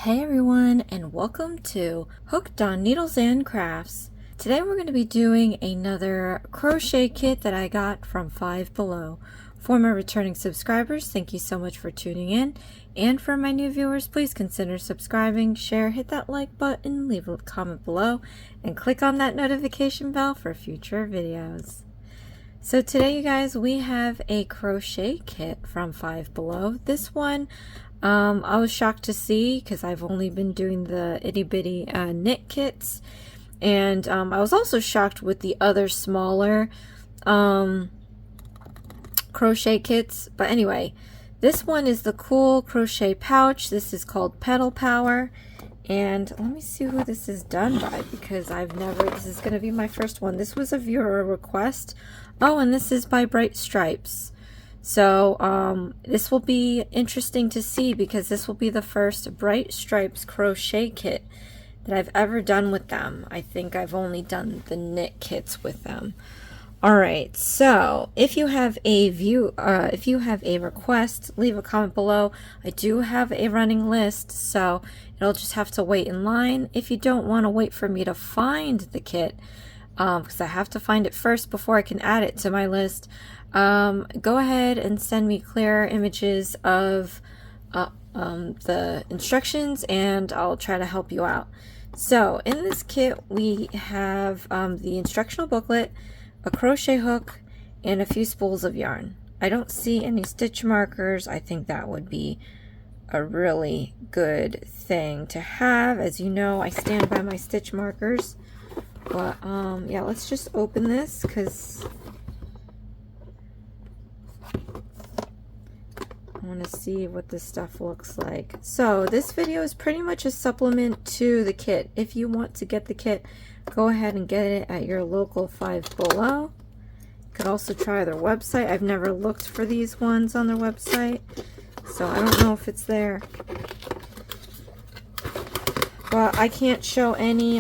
Hey everyone, and welcome to Hooked on Needles and Crafts. Today we're going to be doing another crochet kit that I got from Five Below. For my returning subscribers, thank you so much for tuning in. And for my new viewers, please consider subscribing, share, hit that like button, leave a comment below, and click on that notification bell for future videos. So today, you guys, we have a crochet kit from Five Below. This one I was shocked to see because I've only been doing the itty bitty knit kits, and I was also shocked with the other smaller crochet kits. But anyway, this one is the cool crochet pouch. This is called Petal Power, and let me see who this is done by, because this is going to be my first one. This was a viewer request. Oh, and this is by Bright Stripes. So this will be interesting to see, because this will be the first Bright Stripes crochet kit that I've ever done with them. I think I've only done the knit kits with them. Alright, so if you have a request, leave a comment below. I do have a running list, so it'll just have to wait in line. If you don't want to wait for me to find the kit, because I have to find it first before I can add it to my list, go ahead and send me clear images of the instructions, and I'll try to help you out. So in this kit we have the instructional booklet, a crochet hook, and a few spools of yarn. I don't see any stitch markers. I think that would be a really good thing to have. As you know, I stand by my stitch markers. But yeah, let's just open this, because I want to see what this stuff looks like. So this video is pretty much a supplement to the kit. If you want to get the kit, go ahead and get it at your local Five Below. You could also try their website. I've never looked for these ones on their website, so I don't know if it's there. But I can't show any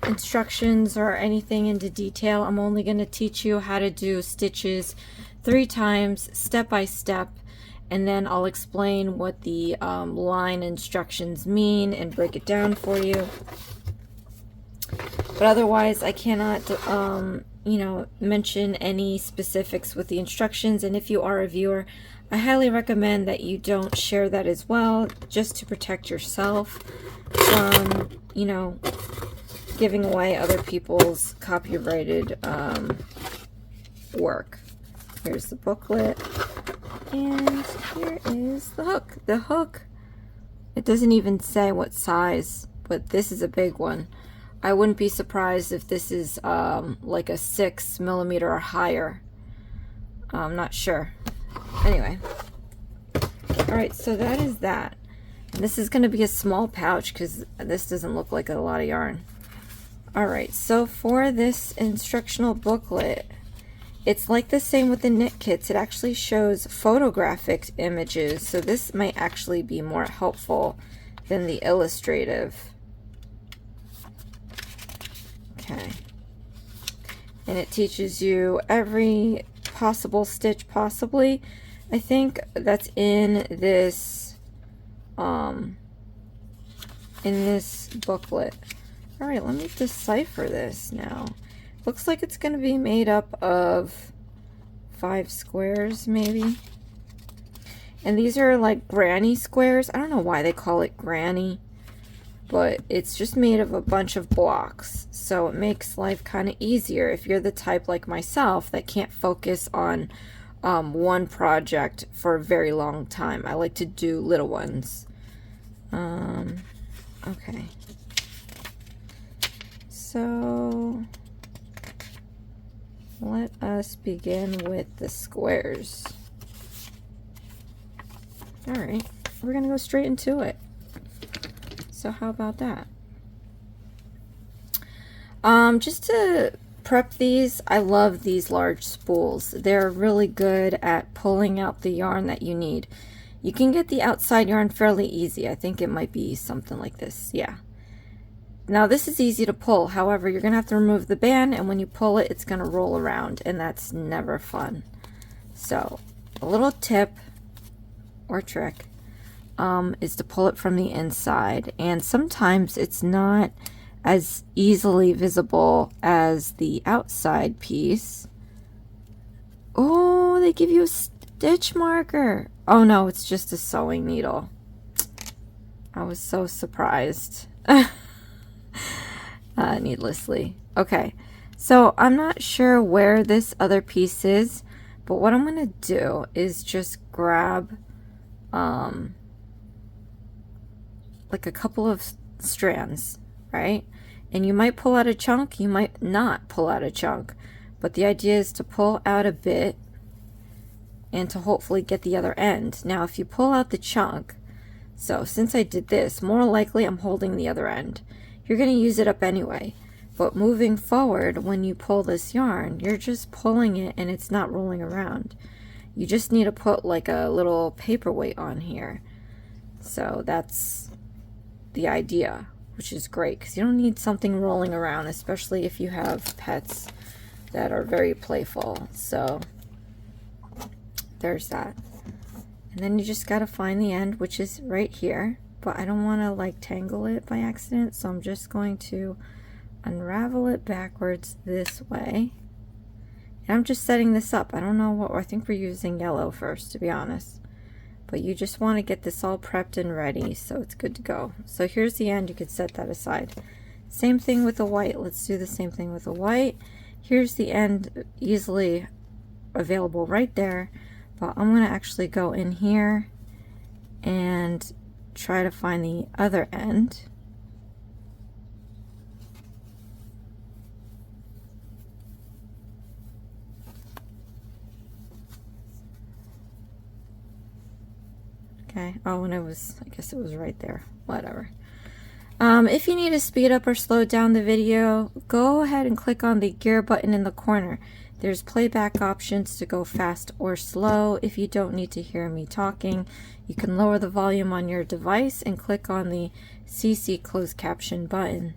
instructions or anything into detail. I'm only going to teach you how to do stitches 3 times, step by step, and then I'll explain what the line instructions mean and break it down for you. But otherwise, I cannot, mention any specifics with the instructions. And if you are a viewer, I highly recommend that you don't share that as well, just to protect yourself from, giving away other people's copyrighted work. Here's the booklet, and here is the hook. The hook, it doesn't even say what size, but this is a big one. I wouldn't be surprised if this is like a 6mm or higher. I'm not sure. Anyway, alright, so that is that. And this is going to be a small pouch, because this doesn't look like a lot of yarn. Alright, so for this instructional booklet, it's like the same with the knit kits. It actually shows photographic images, so this might actually be more helpful than the illustrative. Okay. And it teaches you every possible stitch possibly. I think that's in this booklet. All right, let me decipher this now. Looks like it's going to be made up of 5 squares maybe. And these are like granny squares. I don't know why they call it granny, but it's just made of a bunch of blocks, so it makes life kind of easier if you're the type like myself that can't focus on one project for a very long time. I like to do little ones. Okay, so let us begin with the squares. Alright, we're gonna go straight into it. So how about that? Just to prep these, I love these large spools. They're really good at pulling out the yarn that you need. You can get the outside yarn fairly easy. I think it might be something like this. Yeah. Now this is easy to pull. However, you're going to have to remove the band, and when you pull it, it's going to roll around, and that's never fun. So, a little tip or trick. is to pull it from the inside, and sometimes it's not as easily visible as the outside piece. Oh, they give you a stitch marker. Oh no, it's just a sewing needle. I was so surprised. Needlessly. Okay, so I'm not sure where this other piece is, but what I'm gonna do is just grab like a couple of strands, right? And you might pull out a chunk, you might not pull out a chunk, but the idea is to pull out a bit and to hopefully get the other end. Now if you pull out the chunk, so since I did this, more likely I'm holding the other end. You're going to use it up anyway, but moving forward, when you pull this yarn, you're just pulling it and it's not rolling around. You just need to put like a little paperweight on here. So that's the idea, which is great because you don't need something rolling around, especially if you have pets that are very playful. So there's that. And then you just got to find the end, which is right here. But I don't want to like tangle it by accident, so I'm just going to unravel it backwards this way. And I'm just setting this up. I don't know what, I think we're using yellow first, to be honest. But you just want to get this all prepped and ready so it's good to go. So here's the end, you could set that aside. Same thing with the white. Let's do the same thing with the white. Here's the end, easily available right there. But I'm going to actually go in here and try to find the other end. Okay, oh, and it was, I guess it was right there, whatever. If you need to speed up or slow down the video, go ahead and click on the gear button in the corner. There's playback options to go fast or slow. If you don't need to hear me talking, you can lower the volume on your device and click on the CC closed caption button.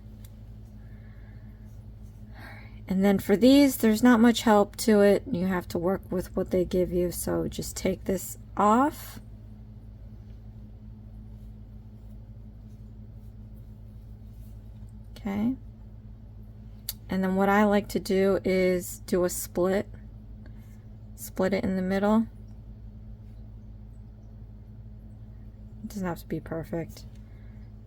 And then for these, there's not much help to it. You have to work with what they give you. So just take this off. Okay. And then what I like to do is do a split it in the middle. It doesn't have to be perfect.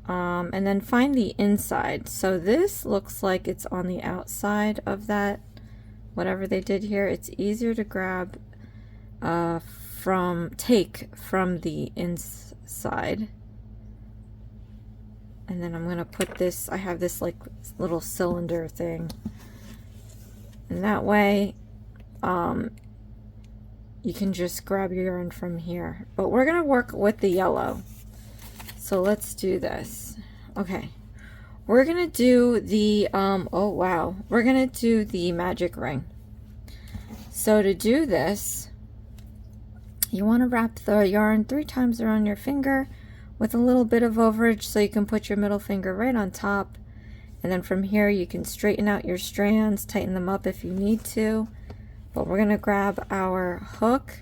And then find the inside. So this looks like it's on the outside of that, whatever they did here. It's easier to grab take from the inside. And then I'm going to put this, I have this like little cylinder thing. And that way you can just grab your yarn from here. But we're going to work with the yellow. So let's do this. Okay. We're going to do the, oh wow. We're going to do the magic ring. So to do this, you want to wrap the yarn 3 times around your finger with a little bit of overage so you can put your middle finger right on top. And then from here you can straighten out your strands, tighten them up if you need to. But we're going to grab our hook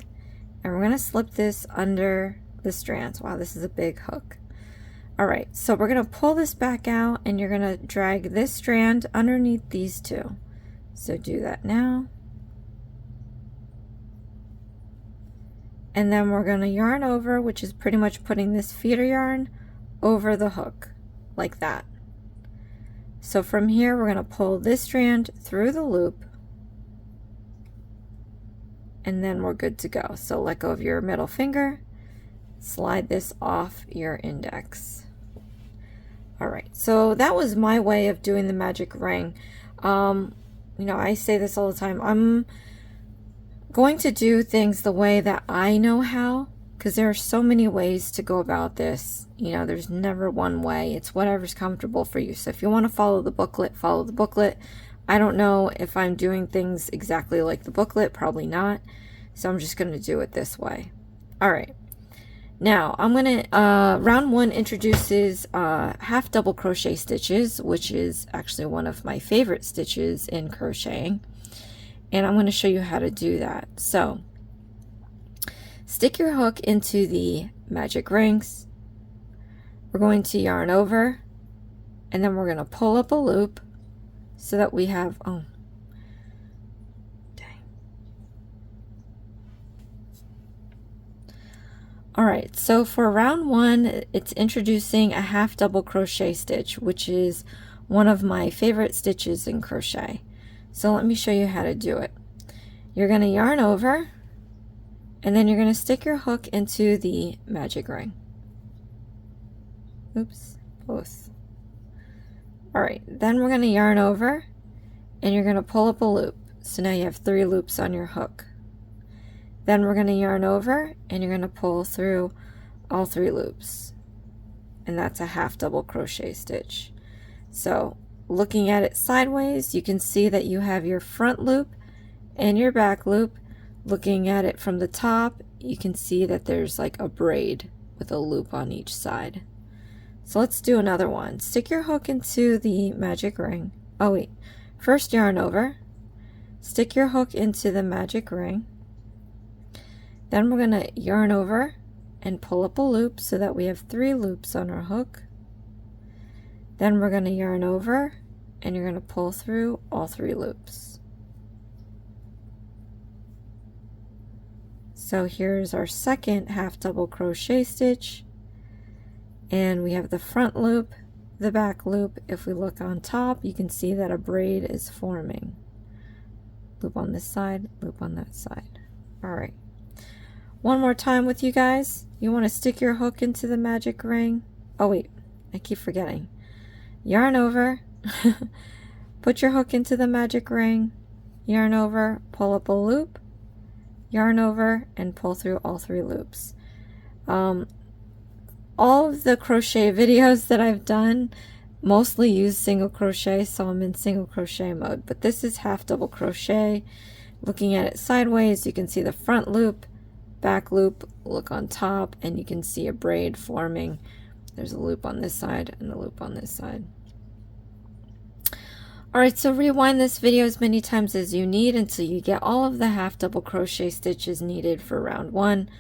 and we're going to slip this under the strands. Wow, this is a big hook. Alright, so we're going to pull this back out and you're going to drag this strand underneath these two. So do that now. And then we're going to yarn over, which is pretty much putting this feeder yarn over the hook, like that. So from here, we're going to pull this strand through the loop, and then we're good to go. So let go of your middle finger, slide this off your index. All right, so that was my way of doing the magic ring. You know, I say this all the time. I'm going to do things the way that I know how, because there are so many ways to go about this. You know, there's never one way. It's whatever's comfortable for you. So if you want to follow the booklet, follow the booklet. I don't know if I'm doing things exactly like the booklet, probably not. So I'm just going to do it this way. All right. Now I'm going to, round 1 introduces half double crochet stitches, which is actually one of my favorite stitches in crocheting. And I'm going to show you how to do that. So stick your hook into the magic rings, we're going to yarn over, and then we're going to pull up a loop so that we have, oh, dang. Alright, so for round 1, it's introducing a half double crochet stitch, which is one of my favorite stitches in crochet. So let me show you how to do it. You're going to yarn over, and then you're going to stick your hook into the magic ring. Oops, both. Alright, then we're going to yarn over, and you're going to pull up a loop. So now you have 3 loops on your hook. Then we're going to yarn over, and you're going to pull through all 3 loops. And that's a half double crochet stitch. So looking at it sideways, you can see that you have your front loop and your back loop. Looking at it from the top, you can see that there's like a braid with a loop on each side. So let's do another one. Stick your hook into the magic ring. Oh wait, first yarn over, stick your hook into the magic ring. Then we're going to yarn over and pull up a loop so that we have 3 loops on our hook. Then we're going to yarn over, and you're going to pull through all 3 loops. So here's our second half double crochet stitch, and we have the front loop, the back loop. If we look on top, you can see that a braid is forming. Loop on this side, loop on that side. Alright. One more time with you guys. You want to stick your hook into the magic ring. Oh wait, I keep forgetting. Yarn over, put your hook into the magic ring, yarn over, pull up a loop, yarn over, and pull through all 3 loops. All of the crochet videos that I've done mostly use single crochet, so I'm in single crochet mode, but this is half double crochet. Looking at it sideways, you can see the front loop, back loop, look on top, and you can see a braid forming. There's a loop on this side and a loop on this side. Alright, so rewind this video as many times as you need until you get all of the half double crochet stitches needed for round 1.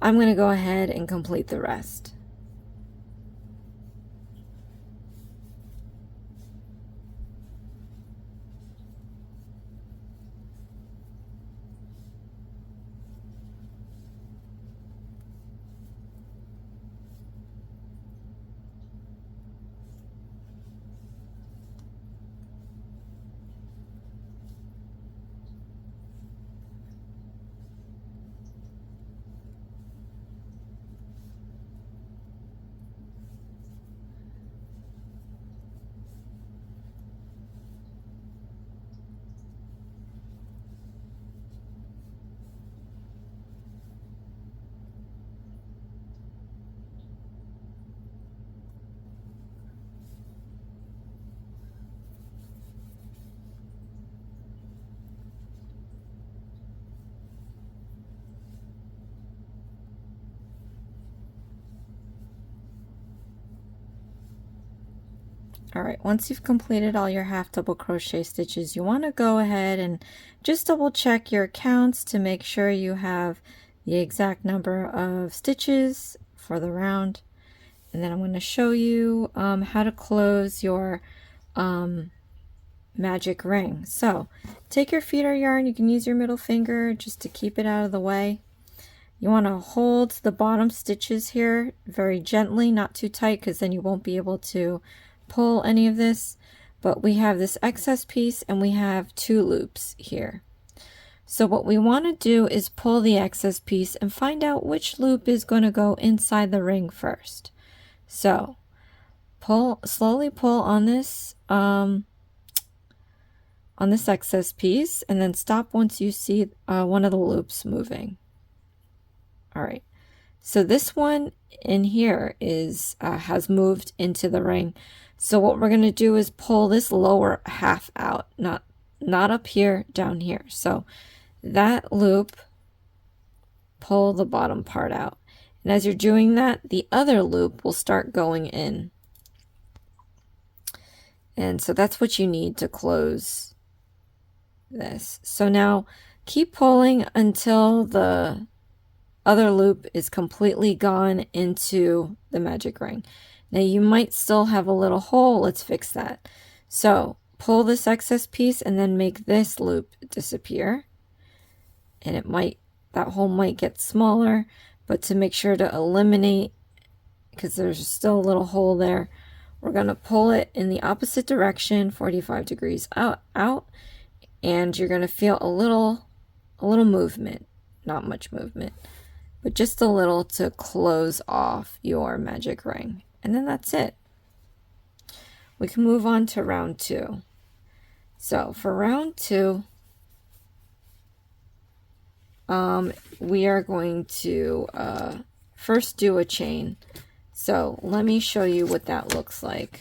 I'm going to go ahead and complete the rest. Alright, once you've completed all your half double crochet stitches, you want to go ahead and just double check your counts to make sure you have the exact number of stitches for the round. And then I'm going to show you how to close your magic ring. So take your feeder yarn, you can use your middle finger just to keep it out of the way. You want to hold the bottom stitches here very gently, not too tight, because then you won't be able to pull any of this. But we have this excess piece and we have 2 loops here. So what we want to do is pull the excess piece and find out which loop is going to go inside the ring first. So slowly pull on this excess piece, and then stop once you see one of the loops moving. All right, so this one in here is has moved into the ring. So what we're going to do is pull this lower half out, not up here, down here. So that loop, pull the bottom part out. And as you're doing that, the other loop will start going in. And so that's what you need to close this. So now keep pulling until the other loop is completely gone into the magic ring. Now you might still have a little hole. Let's fix that. So pull this excess piece and then make this loop disappear. And it might, that hole might get smaller, but to make sure to eliminate, because there's still a little hole there, we're going to pull it in the opposite direction, 45 degrees out, and you're going to feel a little movement, not much movement, but just a little to close off your magic ring. And then that's it. We can move on to round 2. So for round 2, we are going to first do a chain. So let me show you what that looks like.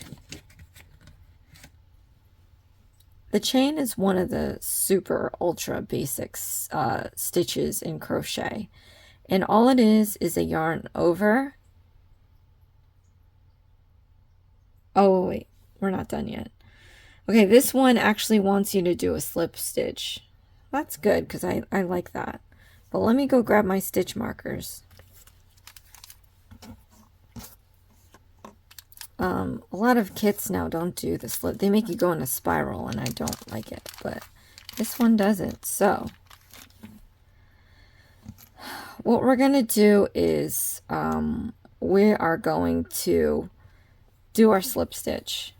The chain is one of the super ultra basics stitches in crochet. And all it is a yarn over. Oh, wait, we're not done yet. Okay, this one actually wants you to do a slip stitch. That's good because I like that. But let me go grab my stitch markers. A lot of kits now don't do the slip. They make you go in a spiral, and I don't like it, but this one doesn't. So what we're going to do is we are going to do our slip stitch.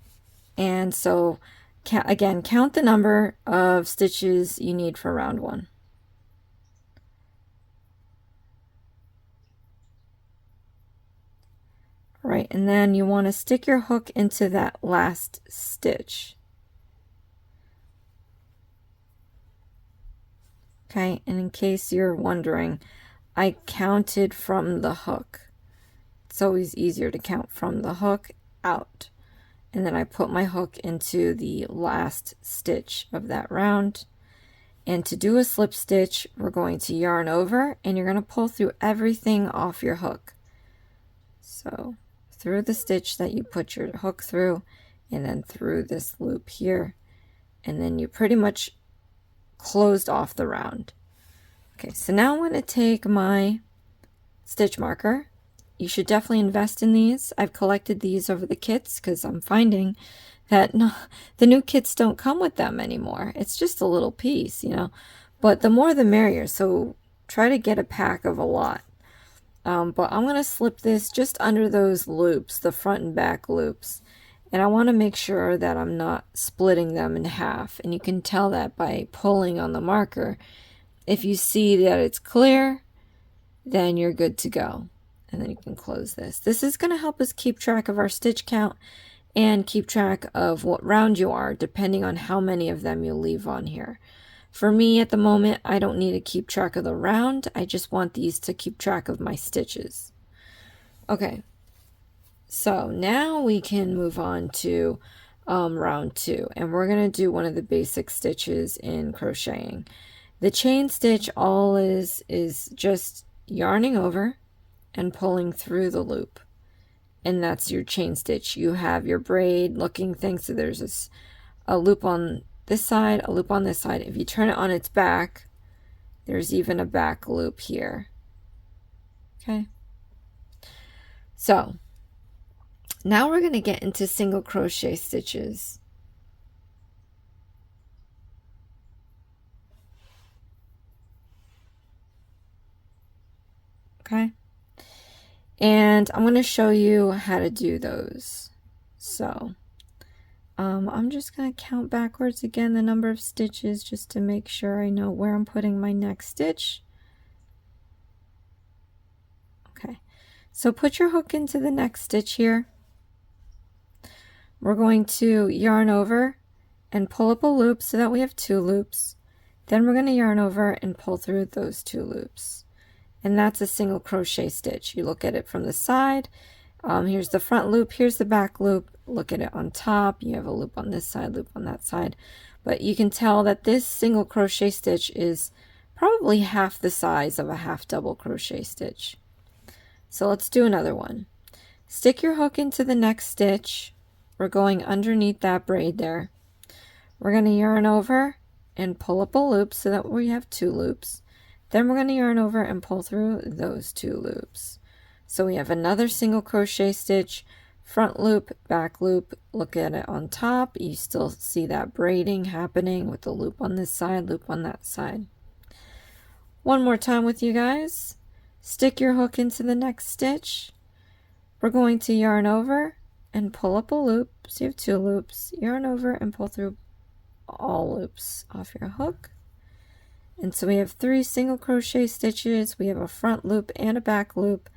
And so again, count the number of stitches you need for round 1. Right, and then you want to stick your hook into that last stitch. Okay, and in case you're wondering, I counted from the hook. It's always easier to count from the hook out. And then I put my hook into the last stitch of that round. And to do a slip stitch, we're going to yarn over, and you're going to pull through everything off your hook. So through the stitch that you put your hook through, and then through this loop here, and then you pretty much closed off the round. Okay, so now I'm going to take my stitch marker. You should definitely invest in these. I've collected these over the kits because I'm finding that the new kits don't come with them anymore. It's just a little piece, you know, but the more the merrier, so try to get a pack of a lot. But I'm going to slip this just under those loops, the front and back loops. And I want to make sure that I'm not splitting them in half. And you can tell that by pulling on the marker. If you see that it's clear, then you're good to go. And then you can close this. This is going to help us keep track of our stitch count and keep track of what round you are, depending on how many of them you leave on here. For me at the moment, I don't need to keep track of the round. I just want these to keep track of my stitches. Okay, so now we can move on to round 2, and we're going to do one of the basic stitches in crocheting. The chain stitch all is just yarning over and pulling through the loop, and that's your chain stitch. You have your braid looking thing, so there's a loop on this side, a loop on this side. If you turn it on its back, there's even a back loop here. Okay, so now we're going to get into single crochet stitches. Okay, and I'm going to show you how to do those. So I'm just going to count backwards again the number of stitches just to make sure I know where I'm putting my next stitch. Okay, so put your hook into the next stitch here. We're going to yarn over and pull up a loop so that we have 2 loops. Then we're going to yarn over and pull through those 2 loops. And that's a single crochet stitch. You look at it from the side. Here's the front loop, here's the back loop. Look at it on top. You have a loop on this side, loop on that side. But you can tell that this single crochet stitch is probably half the size of a half double crochet stitch. So let's do another one. Stick your hook into the next stitch. We're going underneath that braid there. We're going to yarn over and pull up a loop so that we have 2 loops. Then we're going to yarn over and pull through those 2 loops. So we have another single crochet stitch, front loop, back loop. Look at it on top. You still see that braiding happening with the loop on this side, loop on that side. One more time with you guys. Stick your hook into the next stitch. We're going to yarn over and pull up a loop. So you have 2 loops. Yarn over and pull through all loops off your hook. And so we have 3 single crochet stitches. We have a front loop and a back loop.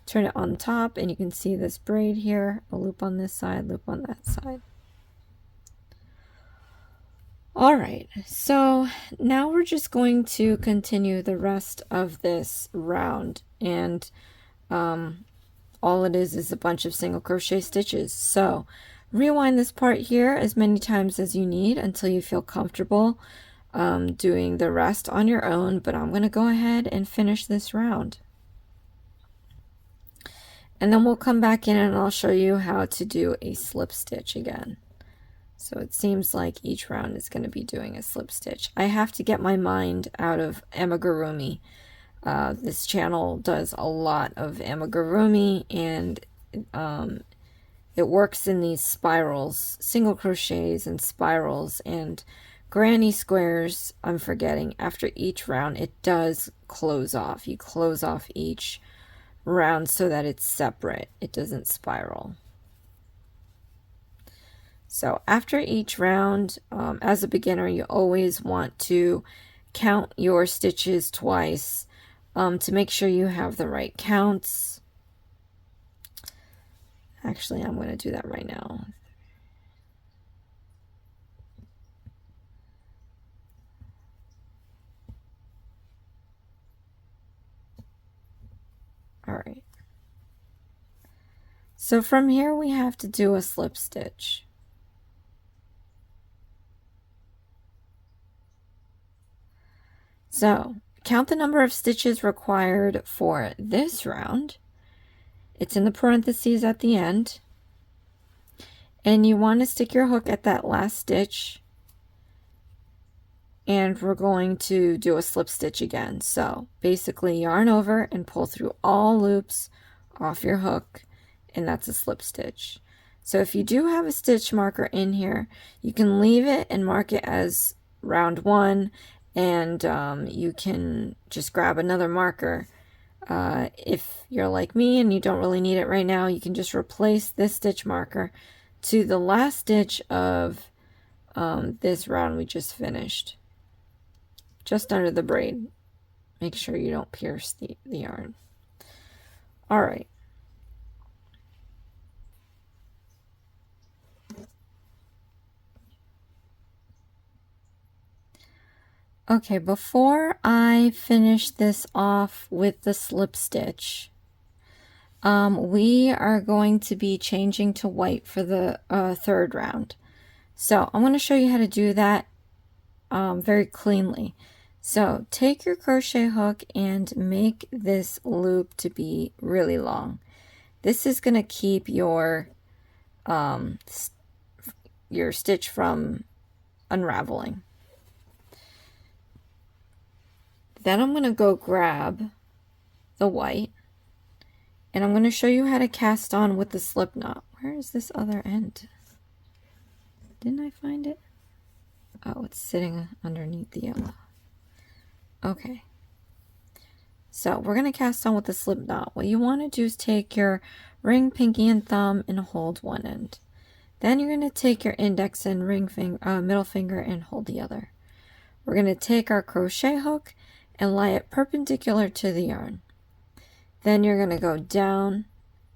Turn it on top and you can see this braid here, a loop on this side, loop on that side. All right, so now we're just going to continue the rest of this round, and all it is a bunch of single crochet stitches. So rewind this part here as many times as you need until you feel comfortable doing the rest on your own, but I'm going to go ahead and finish this round. And then we'll come back in and I'll show you how to do a slip stitch again. So it seems like each round is going to be doing a slip stitch. I have to get my mind out of amigurumi. This channel does a lot of amigurumi, and it works in these spirals, single crochets and spirals and granny squares. I'm forgetting, after each round it does close off. You close off each round so that it's separate, it doesn't spiral. So after each round, as a beginner, you always want to count your stitches twice to make sure you have the right counts. Actually, I'm going to do that right now. All right. So from here we have to do a slip stitch. So count the number of stitches required for this round. It's in the parentheses at the end. And you want to stick your hook at that last stitch. And we're going to do a slip stitch again. So basically yarn over and pull through all loops off your hook, and that's a slip stitch. So if you do have a stitch marker in here, you can leave it and mark it as round 1, and you can just grab another marker. If you're like me and you don't really need it right now, you can just replace this stitch marker to the last stitch of this round we just finished, just under the braid. Make sure you don't pierce the yarn. All right. Okay, before I finish this off with the slip stitch, we are going to be changing to white for the 3rd round. So I'm going to show you how to do that very cleanly. So take your crochet hook and make this loop to be really long. This is going to keep your stitch from unraveling. Then I'm going to go grab the white, and I'm going to show you how to cast on with the slip knot. Where is this other end? Didn't I find it? Oh, it's sitting underneath the yellow. Okay. So we're going to cast on with the slip knot. What you want to do is take your ring, pinky, and thumb and hold one end. Then you're going to take your index and middle finger and hold the other. We're going to take our crochet hook and lie it perpendicular to the yarn. Then you're going to go down,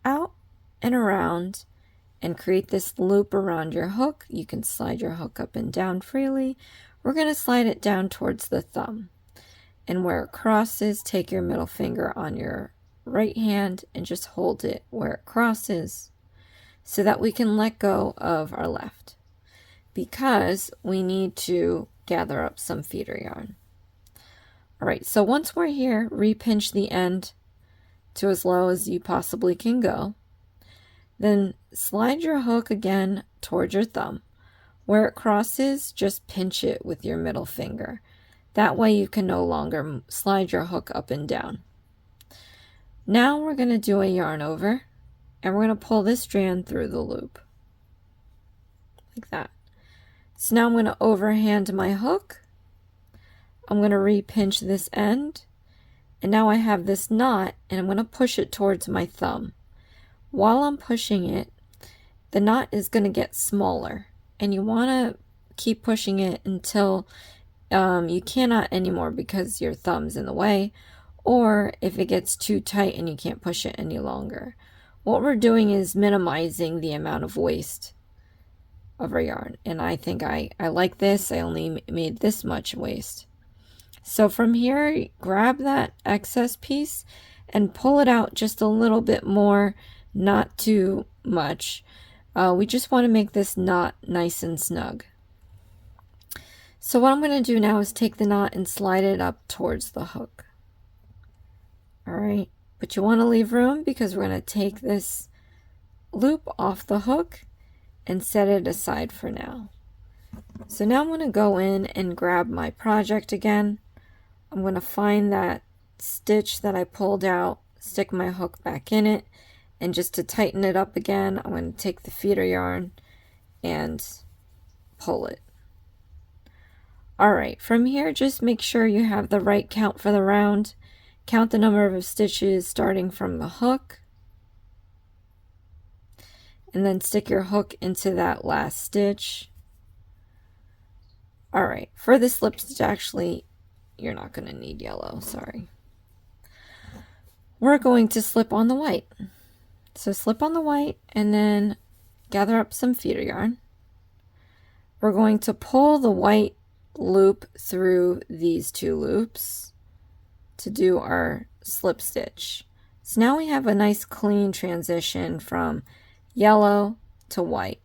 out, and around and create this loop around your hook. You can slide your hook up and down freely. We're going to slide it down towards the thumb. And where it crosses, take your middle finger on your right hand and just hold it where it crosses so that we can let go of our left, because we need to gather up some feeder yarn. All right, so once we're here, repinch the end to as low as you possibly can go. Then slide your hook again towards your thumb. Where it crosses, just pinch it with your middle finger. That way you can no longer slide your hook up and down. Now we're going to do a yarn over. and we're going to pull this strand through the loop like that. So now I'm going to overhand my hook. I'm going to re-pinch this end, and now I have this knot, and I'm going to push it towards my thumb. While I'm pushing it, the knot is going to get smaller, and you want to keep pushing it until you cannot anymore because your thumb's in the way, or if it gets too tight and you can't push it any longer. What we're doing is minimizing the amount of waste of our yarn, and I think I like this. I only made this much waste. So from here, grab that excess piece and pull it out just a little bit more, not too much. We just want to make this knot nice and snug. So what I'm going to do now is take the knot and slide it up towards the hook. Alright, but you want to leave room because we're going to take this loop off the hook and set it aside for now. So now I'm going to go in and grab my project again. I'm going to find that stitch that I pulled out, stick my hook back in it, and just to tighten it up again, I'm going to take the feeder yarn and pull it. Alright, from here, just make sure you have the right count for the round. Count the number of stitches starting from the hook, and then stick your hook into that last stitch. Alright, for the slip stitch, actually, you're not going to need yellow, sorry. We're going to slip on the white. So slip on the white and then gather up some feeder yarn. We're going to pull the white loop through these two loops to do our slip stitch. So now we have a nice clean transition from yellow to white.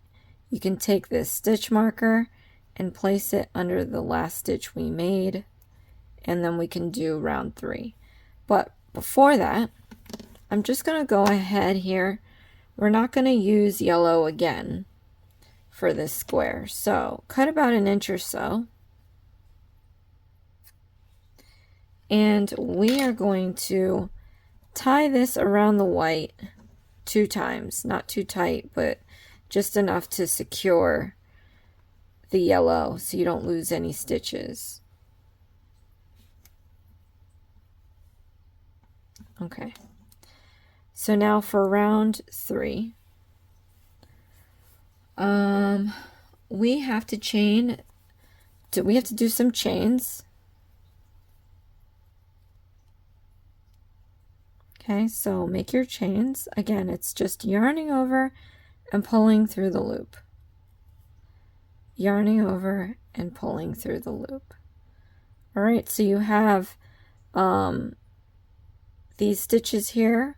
You can take this stitch marker and place it under the last stitch we made, and then we can do round 3. But before that, I'm just going to go ahead here. We're not going to use yellow again for this square. So cut about 1 inch or so. And we are going to tie this around the white 2 times. Not too tight, but just enough to secure the yellow so you don't lose any stitches. Okay. So now for round 3, we have to chain. We have to do some chains. Okay, so make your chains. Again, it's just yarning over and pulling through the loop. Yarning over and pulling through the loop. All right, so you have these stitches here.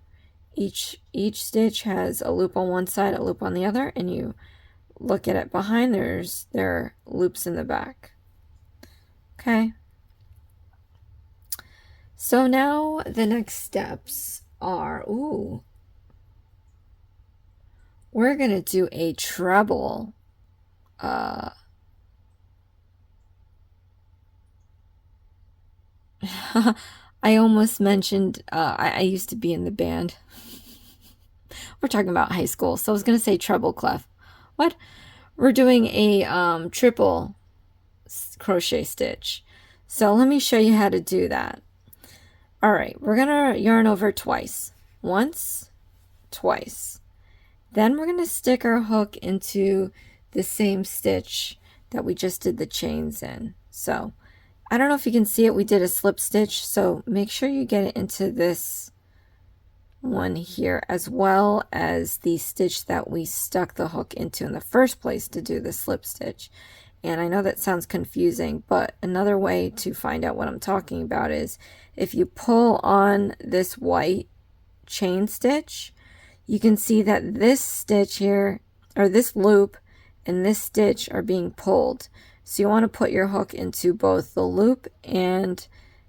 Each stitch has a loop on one side, a loop on the other, and you look at it behind, there are loops in the back. Okay. So now the next steps are, we're going to do a treble. I almost mentioned, I used to be in the band. We're talking about high school, so I was going to say treble clef. What? We're doing a triple crochet stitch. So let me show you how to do that. All right, we're going to yarn over twice. Once, twice. Then we're going to stick our hook into the same stitch that we just did the chains in. So I don't know if you can see it. We did a slip stitch, so make sure you get it into this one here, as well as the stitch that we stuck the hook into in the first place to do the slip stitch. And I know that sounds confusing, but another way to find out what I'm talking about is if you pull on this white chain stitch, you can see that this stitch here, or this loop and this stitch, are being pulled. So you want to put your hook into both the loop and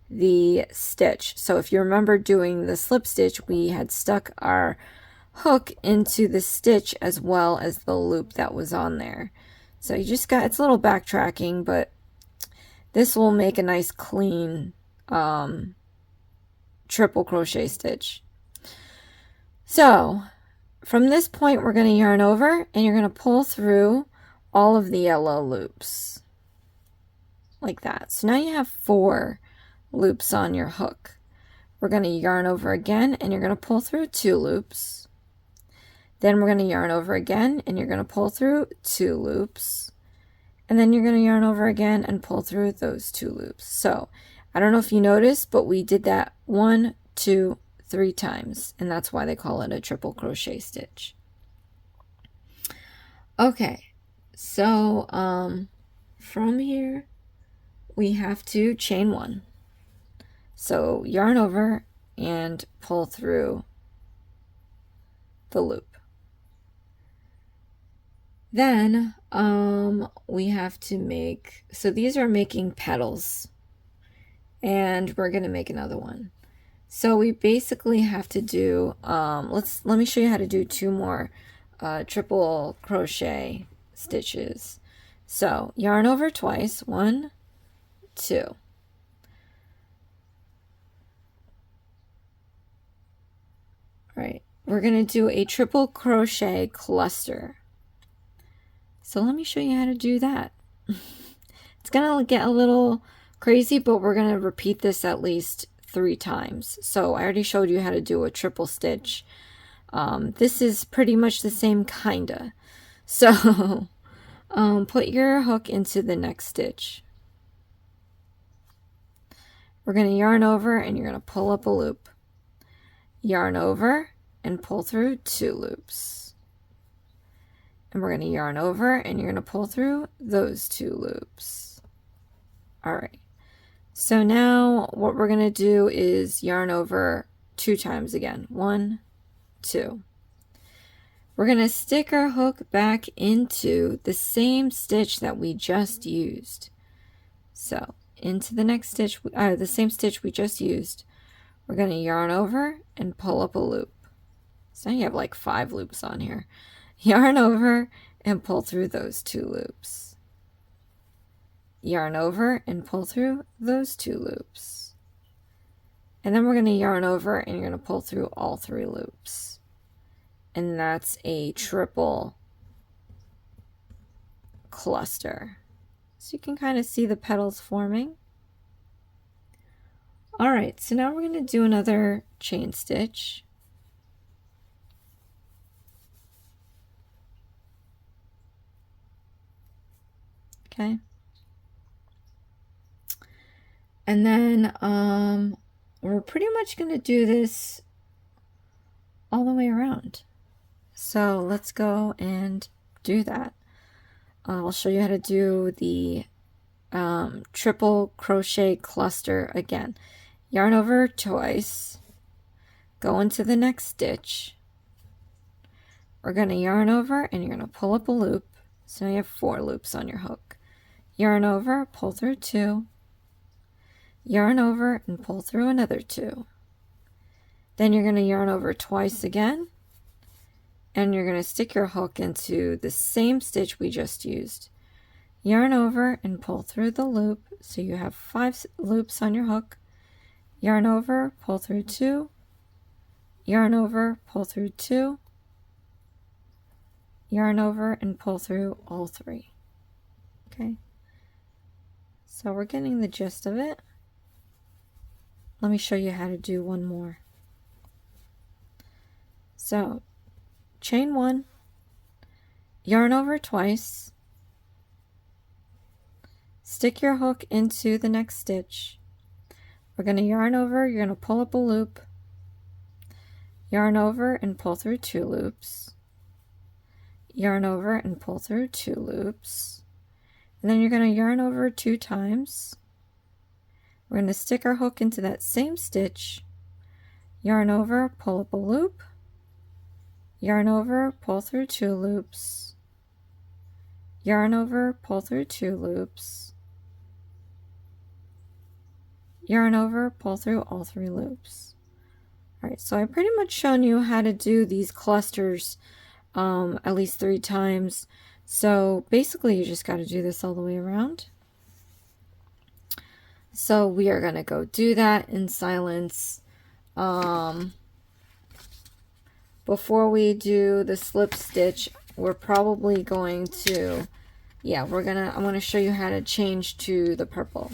the stitch. So if you remember doing the slip stitch, we had stuck our hook into the stitch as well as the loop that was on there. So you just got, it's a little backtracking, but this will make a nice clean triple crochet stitch. So from this point, we're going to yarn over and you're going to pull through all of the yellow loops like that. So now you have 4 loops on your hook. We're going to yarn over again and you're going to pull through 2 loops. Then we're going to yarn over again and you're going to pull through 2 loops. And then you're going to yarn over again and pull through those 2 loops. So I don't know if you noticed, but we did that 1, 2, 3 times, and that's why they call it a triple crochet stitch. Okay, so from here we have to chain 1. So yarn over and pull through the loop. Then we have to make, so these are making petals, and we're going to make another one. So we basically have to do, let me show you how to do 2 more triple crochet stitches. So yarn over twice, 1, 2. All right, we're going to do a triple crochet cluster. So let me show you how to do that. It's going to get a little crazy, but we're going to repeat this at least 3 times. So I already showed you how to do a triple stitch. This is pretty much the same kinda. So put your hook into the next stitch. We're going to yarn over and you're going to pull up a loop. Yarn over and pull through 2 loops. And we're going to yarn over and you're going to pull through those 2 loops. All right. So now what we're going to do is yarn over 2 times again. 1, 2. We're going to stick our hook back into the same stitch that we just used. So into the next stitch, the same stitch we just used, we're going to yarn over and pull up a loop. So now you have like 5 loops on here. Yarn over and pull through those 2 loops. Yarn over and pull through those 2 loops. And then we're going to yarn over and you're going to pull through all 3 loops. And that's a triple cluster. So you can kind of see the petals forming. All right, so now we're going to do another chain stitch. Okay. And then we're pretty much going to do this all the way around. So let's go and do that. I'll show you how to do the triple crochet cluster again. Yarn over twice, go into the next stitch. We're going to yarn over and you're going to pull up a loop. So now you have 4 loops on your hook. Yarn over, pull through 2. Yarn over and pull through another 2. Then you're going to yarn over twice again, and you're going to stick your hook into the same stitch we just used. Yarn over and pull through the loop, so you have 5 loops on your hook. Yarn over, pull through 2. Yarn over, pull through 2. Yarn over and pull through all 3. Okay, so we're getting the gist of it. Let me show you how to do one more. So chain 1, yarn over twice, stick your hook into the next stitch. We're going to yarn over, you're going to pull up a loop, yarn over and pull through 2 loops, yarn over and pull through 2 loops, and then you're going to yarn over 2 times. We're going to stick our hook into that same stitch, yarn over, pull up a loop, yarn over, pull through 2 loops, yarn over, pull through 2 loops, yarn over, pull through all 3 loops. Alright, so I've pretty much shown you how to do these clusters at least 3 times. So basically you just got to do this all the way around. So we are going to go do that in silence. But before we do the slip stitch, we're probably going to, yeah, I'm going to show you how to change to the purple.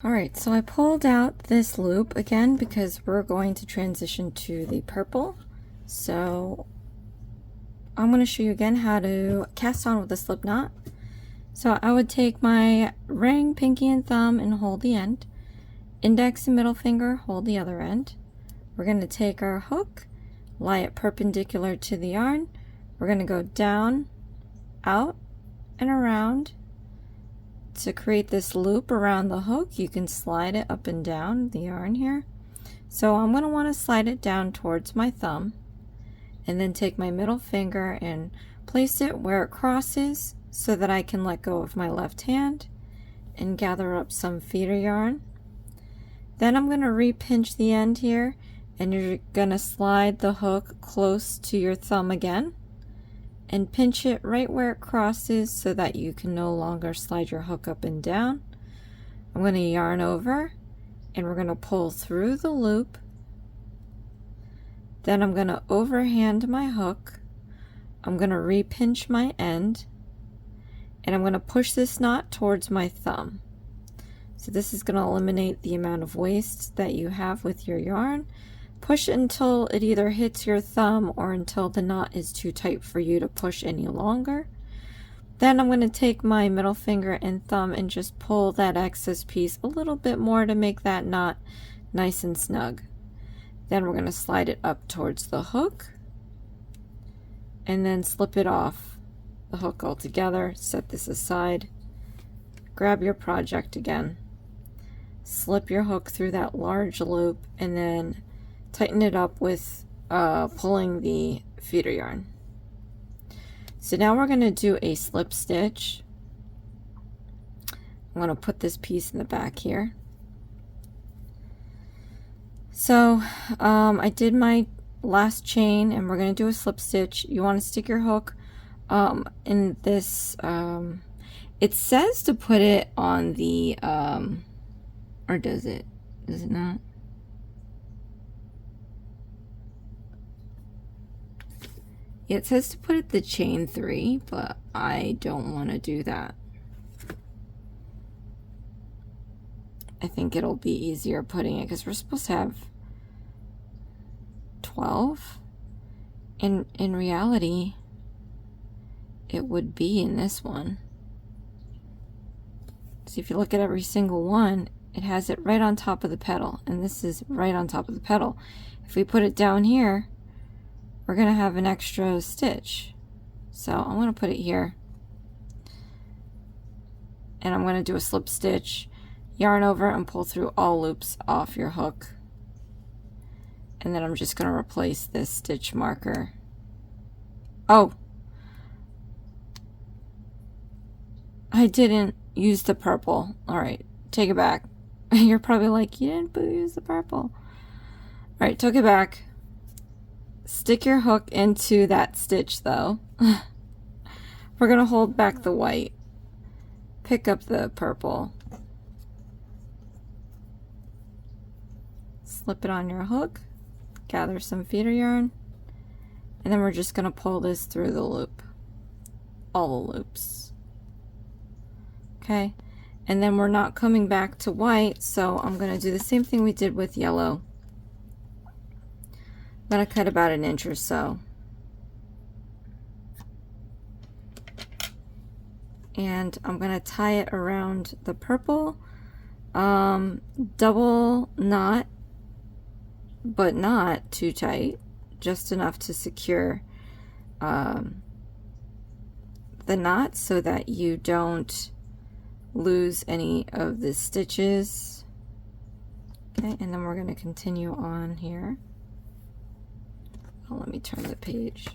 Alright, so I pulled out this loop again because we're going to transition to the purple. So I'm going to show you again how to cast on with a slip knot. So I would take my ring, pinky, and thumb and hold the end. Index and middle finger, hold the other end. We're going to take our hook, lie it perpendicular to the yarn. We're going to go down, out, and around. To create this loop around the hook, you can slide it up and down the yarn here. So I'm going to want to slide it down towards my thumb and then take my middle finger and place it where it crosses so that I can let go of my left hand and gather up some feeder yarn. Then I'm going to re-pinch the end here, and you're going to slide the hook close to your thumb again and pinch it right where it crosses so that you can no longer slide your hook up and down. I'm going to yarn over and we're going to pull through the loop. Then I'm going to overhand my hook. I'm going to re-pinch my end and I'm going to push this knot towards my thumb. So this is going to eliminate the amount of waste that you have with your yarn. Push until it either hits your thumb or until the knot is too tight for you to push any longer. Then I'm going to take my middle finger and thumb and just pull that excess piece a little bit more to make that knot nice and snug. Then we're going to slide it up towards the hook and then slip it off the hook altogether. Set this aside. Grab your project again. Slip your hook through that large loop and then tighten it up with pulling the feeder yarn. So now we're going to do a slip stitch. I'm going to put this piece in the back here. So I did my last chain and we're going to do a slip stitch. You want to stick your hook in this, it says to put it on the, or does it not? It says to put it the chain 3, but I don't want to do that. I think it'll be easier putting it because we're supposed to have 12. In reality, it would be in this one. So if you look at every single one, it has it right on top of the petal, and this is right on top of the petal. If we put it down here, we're going to have an extra stitch. So I'm going to put it here. And I'm going to do a slip stitch, yarn over and pull through all loops off your hook. And then I'm just going to replace this stitch marker. Oh! I didn't use the purple. Alright, take it back. You're probably like, you didn't use the purple. Alright, took it back. Stick your hook into that stitch though. We're going to hold back the white. Pick up the purple. Slip it on your hook. Gather some feeder yarn. And then we're just going to pull this through the loop. All the loops. Okay. And then we're not coming back to white, so I'm going to do the same thing we did with yellow. I'm going to cut about 1 inch or so. And I'm going to tie it around the purple. Double knot, but not too tight. Just enough to secure the knot so that you don't lose any of the stitches. Okay, and then we're going to continue on here. Oh, let me turn the page.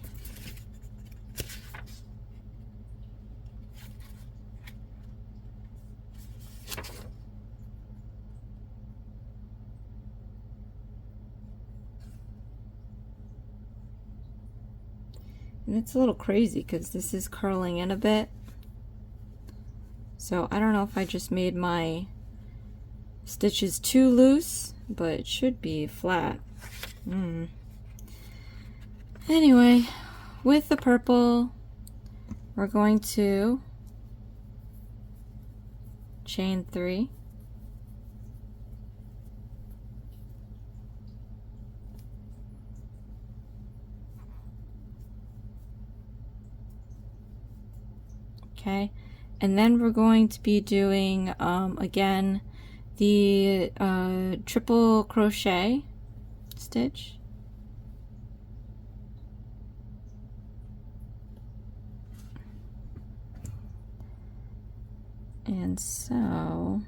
And it's a little crazy because this is curling in a bit. So I don't know if I just made my stitches too loose, but it should be flat. Anyway, with the purple, we're going to chain 3. Okay, and then we're going to be doing again the triple crochet stitch. And so,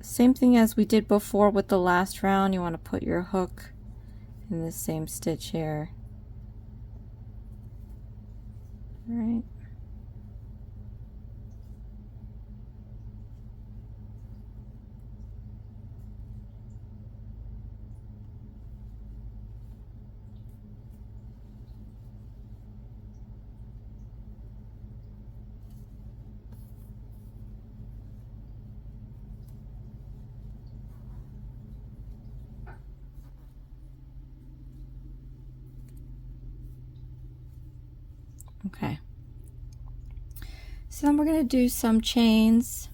same thing as we did before with the last round, you want to put your hook in the same stitch here. All right. Okay, so then we're going to do some chains.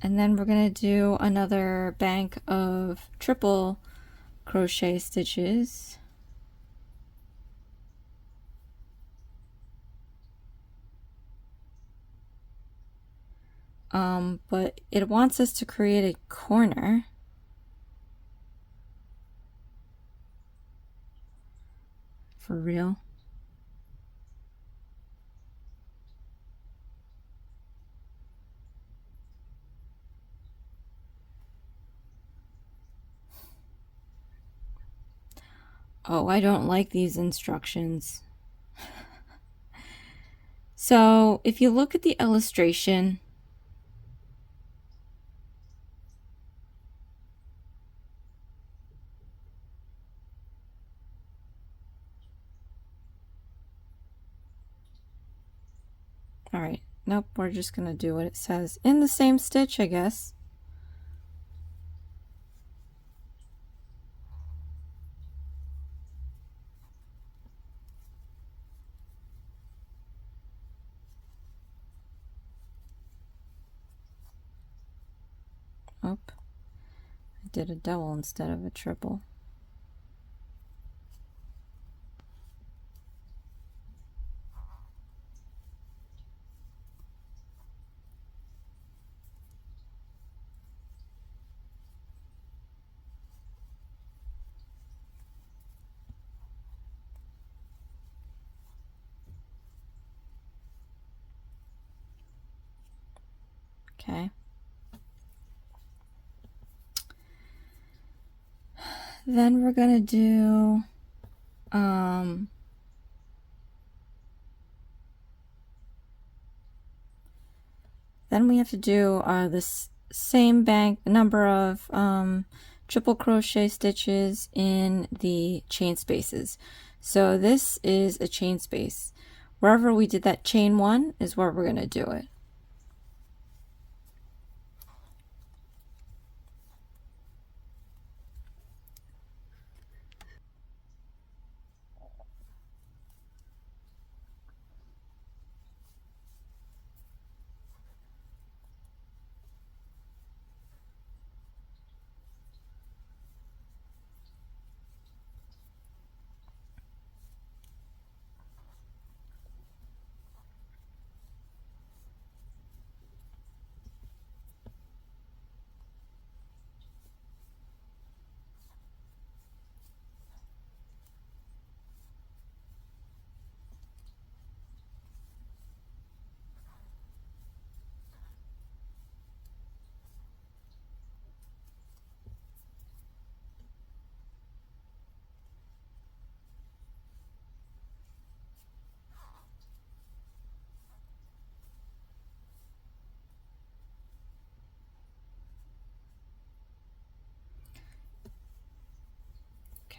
And then we're going to do another bank of triple crochet stitches. But it wants us to create a corner. For real? Oh, I don't like these instructions. So if you look at the illustration, all right, nope, we're just going to do what it says in the same stitch, I guess. Oh, I did a double instead of a triple. Okay. Then we're going to do then we have to do this same number of triple crochet stitches in the chain spaces. So this is a chain space. Wherever we did that chain one is where we're going to do it.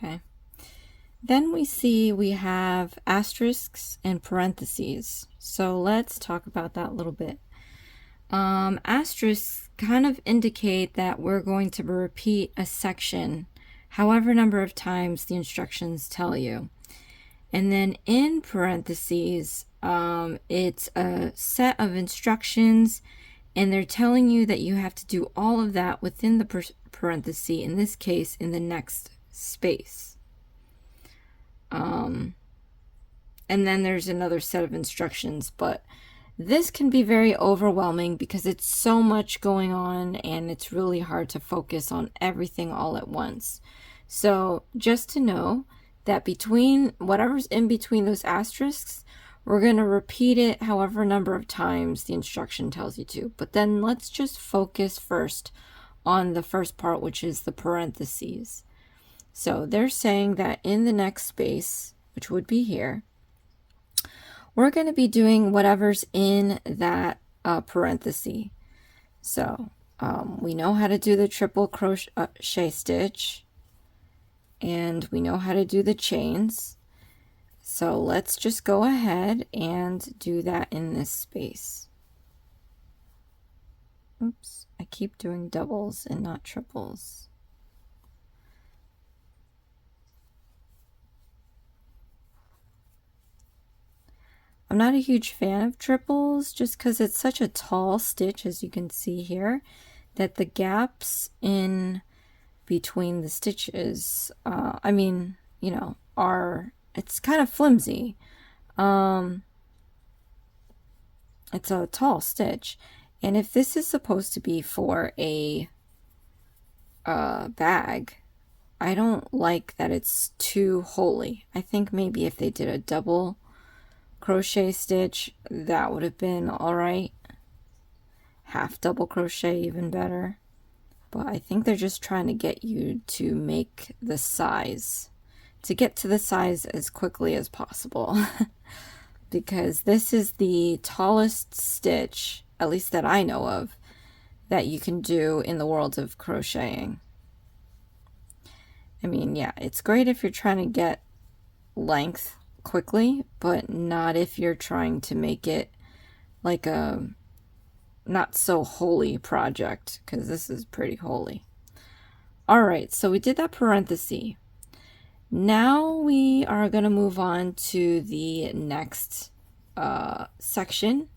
Okay. Then we see we have asterisks and parentheses. So let's talk about that a little bit. Asterisks kind of indicate that we're going to repeat a section however number of times the instructions tell you. And then in parentheses, it's a set of instructions, and they're telling you that you have to do all of that within the parenthesis, in this case, in the next space. And then there's another set of instructions, but this can be very overwhelming because it's so much going on and it's really hard to focus on everything all at once. So just to know that between whatever's in between those asterisks, we're going to repeat it however number of times the instruction tells you to. But then let's just focus first on the first part, which is the parentheses. So they're saying that in the next space, which would be here, we're going to be doing whatever's in that parenthesis. So we know how to do the triple crochet stitch, and we know how to do the chains. So let's just go ahead and do that in this space. Oops, I keep doing doubles and not triples. I'm not a huge fan of triples just because it's such a tall stitch, as you can see here, that the gaps in between the stitches, it's kind of flimsy. It's a tall stitch. And if this is supposed to be for a bag, I don't like that it's too holy. I think maybe if they did a double crochet stitch, that would have been all right. Half double crochet, even better. But I think they're just trying to get you to make the size, to get to the size as quickly as possible. Because this is the tallest stitch, at least that I know of, that you can do in the world of crocheting. I mean, yeah, it's great if you're trying to get length quickly, but not if you're trying to make it like a not so holy project, because this is pretty holy. All right, so we did that parenthesis. Now we are going to move on to the next section,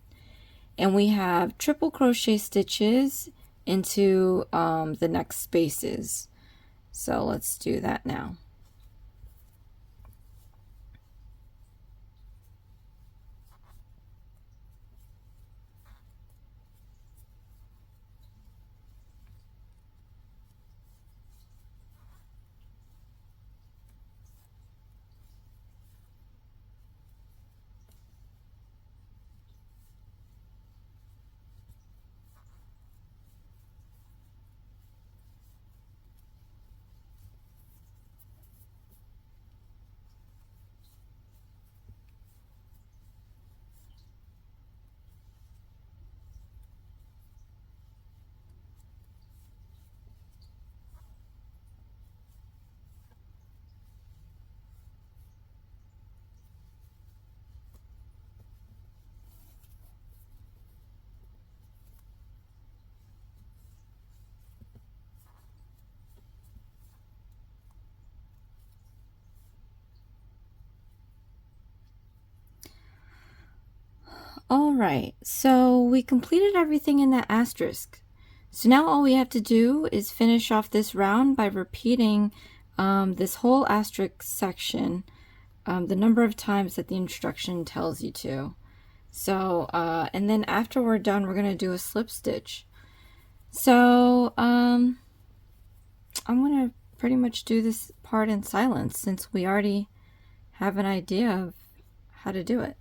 and we have triple crochet stitches into the next spaces. So let's do that now. All right, so we completed everything in that asterisk. So now all we have to do is finish off this round by repeating this whole asterisk section the number of times that the instruction tells you to. So, and then after we're done, we're going to do a slip stitch. So, I'm going to pretty much do this part in silence since we already have an idea of how to do it.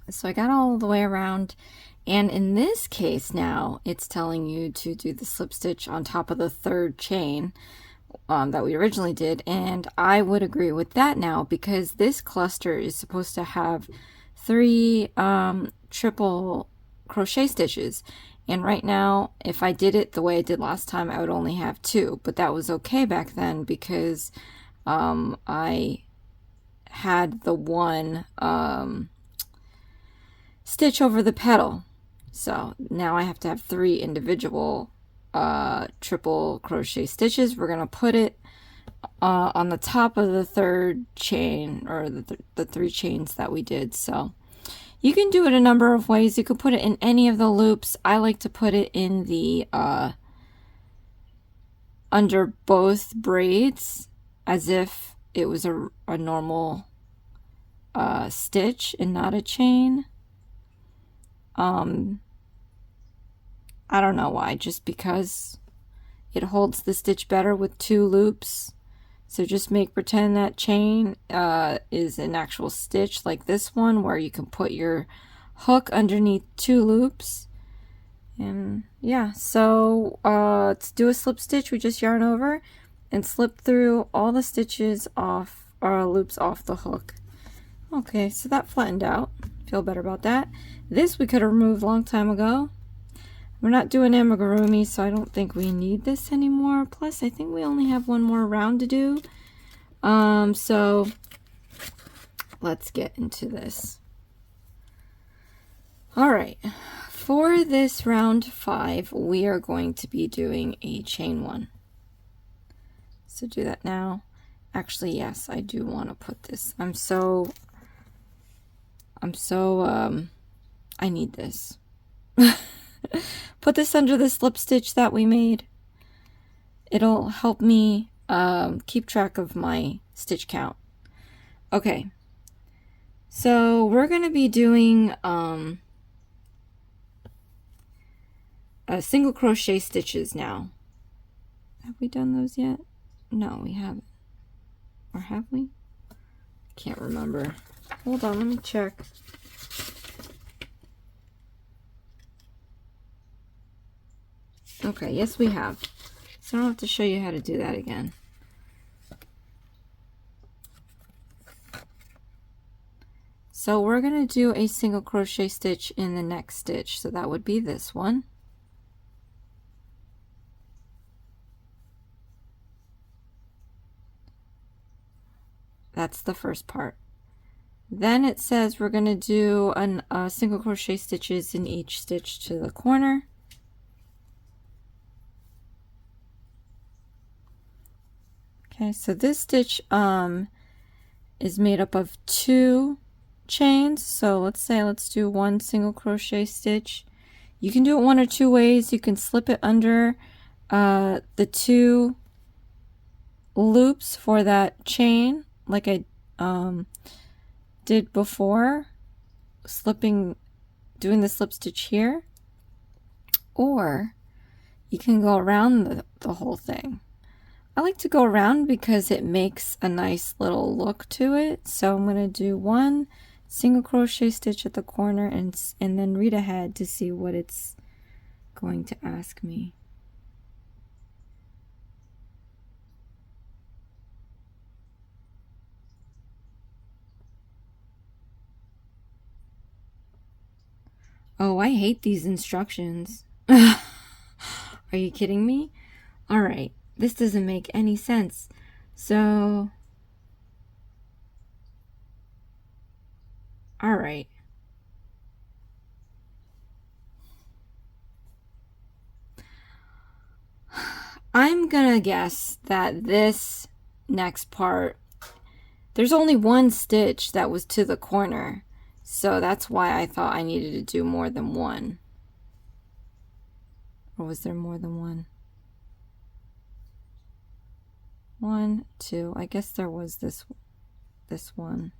So I got all the way around, and in this case now it's telling you to do the slip stitch on top of the third chain that we originally did, and I would agree with that now because this cluster is supposed to have 3 triple crochet stitches, and right now if I did it the way I did last time I would only have 2, but that was okay back then because I had the one stitch over the petal. So now I have to have 3 individual triple crochet stitches. We're gonna put it on the top of the third chain, or the 3 chains that we did. So you can do it a number of ways. You could put it in any of the loops. I like to put it in the under both braids as if it was a normal stitch and not a chain. I don't know why, just because it holds the stitch better with 2 loops. So just pretend that chain is an actual stitch like this one, where you can put your hook underneath 2 loops. And yeah, so to do a slip stitch, we just yarn over and slip through all the stitches off, or loops off the hook. Okay, so that flattened out. Feel better about that. This we could have removed a long time ago. We're not doing amigurumi, so I don't think we need this anymore. Plus, I think we only have 1 more round to do. So let's get into this. All right, for this round 5, we are going to be doing a chain 1. So do that now. Actually, yes, I do want to put this. I need this. Put this under the slip stitch that we made. It'll help me keep track of my stitch count. Okay, so we're going to be doing single crochet stitches now. Have we done those yet? No, we haven't. Or have we? Can't remember. Hold on, let me check. Okay, yes we have. So I don't have to show you how to do that again. So we're going to do a single crochet stitch in the next stitch. So that would be this one. That's the first part. Then it says we're going to do a single crochet stitches in each stitch to the corner. Okay, so this stitch is made up of 2 chains. So let's do 1 single crochet stitch. You can do it 1 or 2 ways. You can slip it under the 2 loops for that chain, like I did before, doing the slip stitch here, or you can go around the whole thing. I like to go around because it makes a nice little look to it. So I'm going to do 1 single crochet stitch at the corner and then read ahead to see what it's going to ask me. Oh, I hate these instructions. Are you kidding me? All right. This doesn't make any sense. So, all right. I'm gonna guess that this next part, there's only 1 stitch that was to the corner. So that's why I thought I needed to do more than 1. Or was there more than 1? 1, 2. I guess there was this one.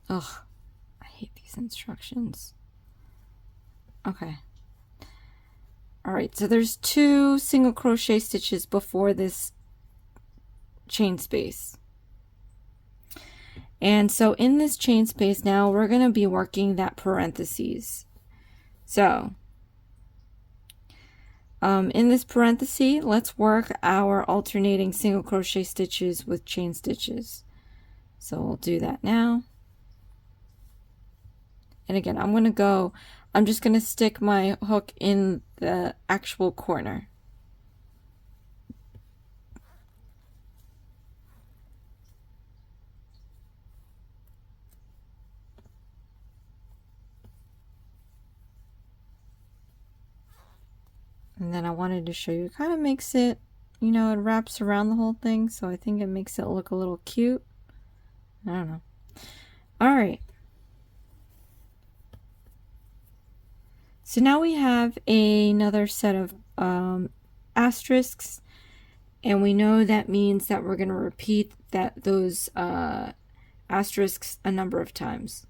Ugh, I hate these instructions. Okay. All right, so there's 2 single crochet stitches before this chain space. And so in this chain space now, we're going to be working that parentheses. So in this parenthesis, let's work our alternating single crochet stitches with chain stitches. So we'll do that now. And again, I'm just going to stick my hook in the actual corner. And then I wanted to show you, it kind of makes it, you know, it wraps around the whole thing. So I think it makes it look a little cute. I don't know. All right. So now we have another set of asterisks, and we know that means that we're going to repeat those asterisks a number of times.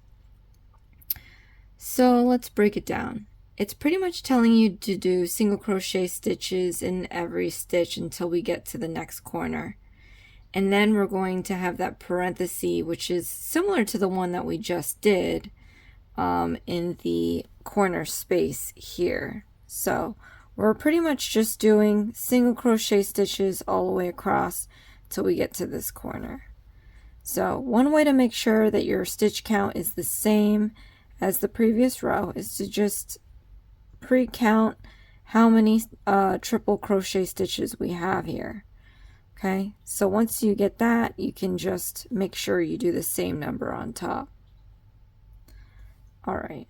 So let's break it down. It's pretty much telling you to do single crochet stitches in every stitch until we get to the next corner. And then we're going to have that parenthesis, which is similar to the one that we just did in the corner space here. So we're pretty much just doing single crochet stitches all the way across till we get to this corner. So one way to make sure that your stitch count is the same as the previous row is to just pre-count how many triple crochet stitches we have here. Okay, so once you get that, you can just make sure you do the same number on top. All right.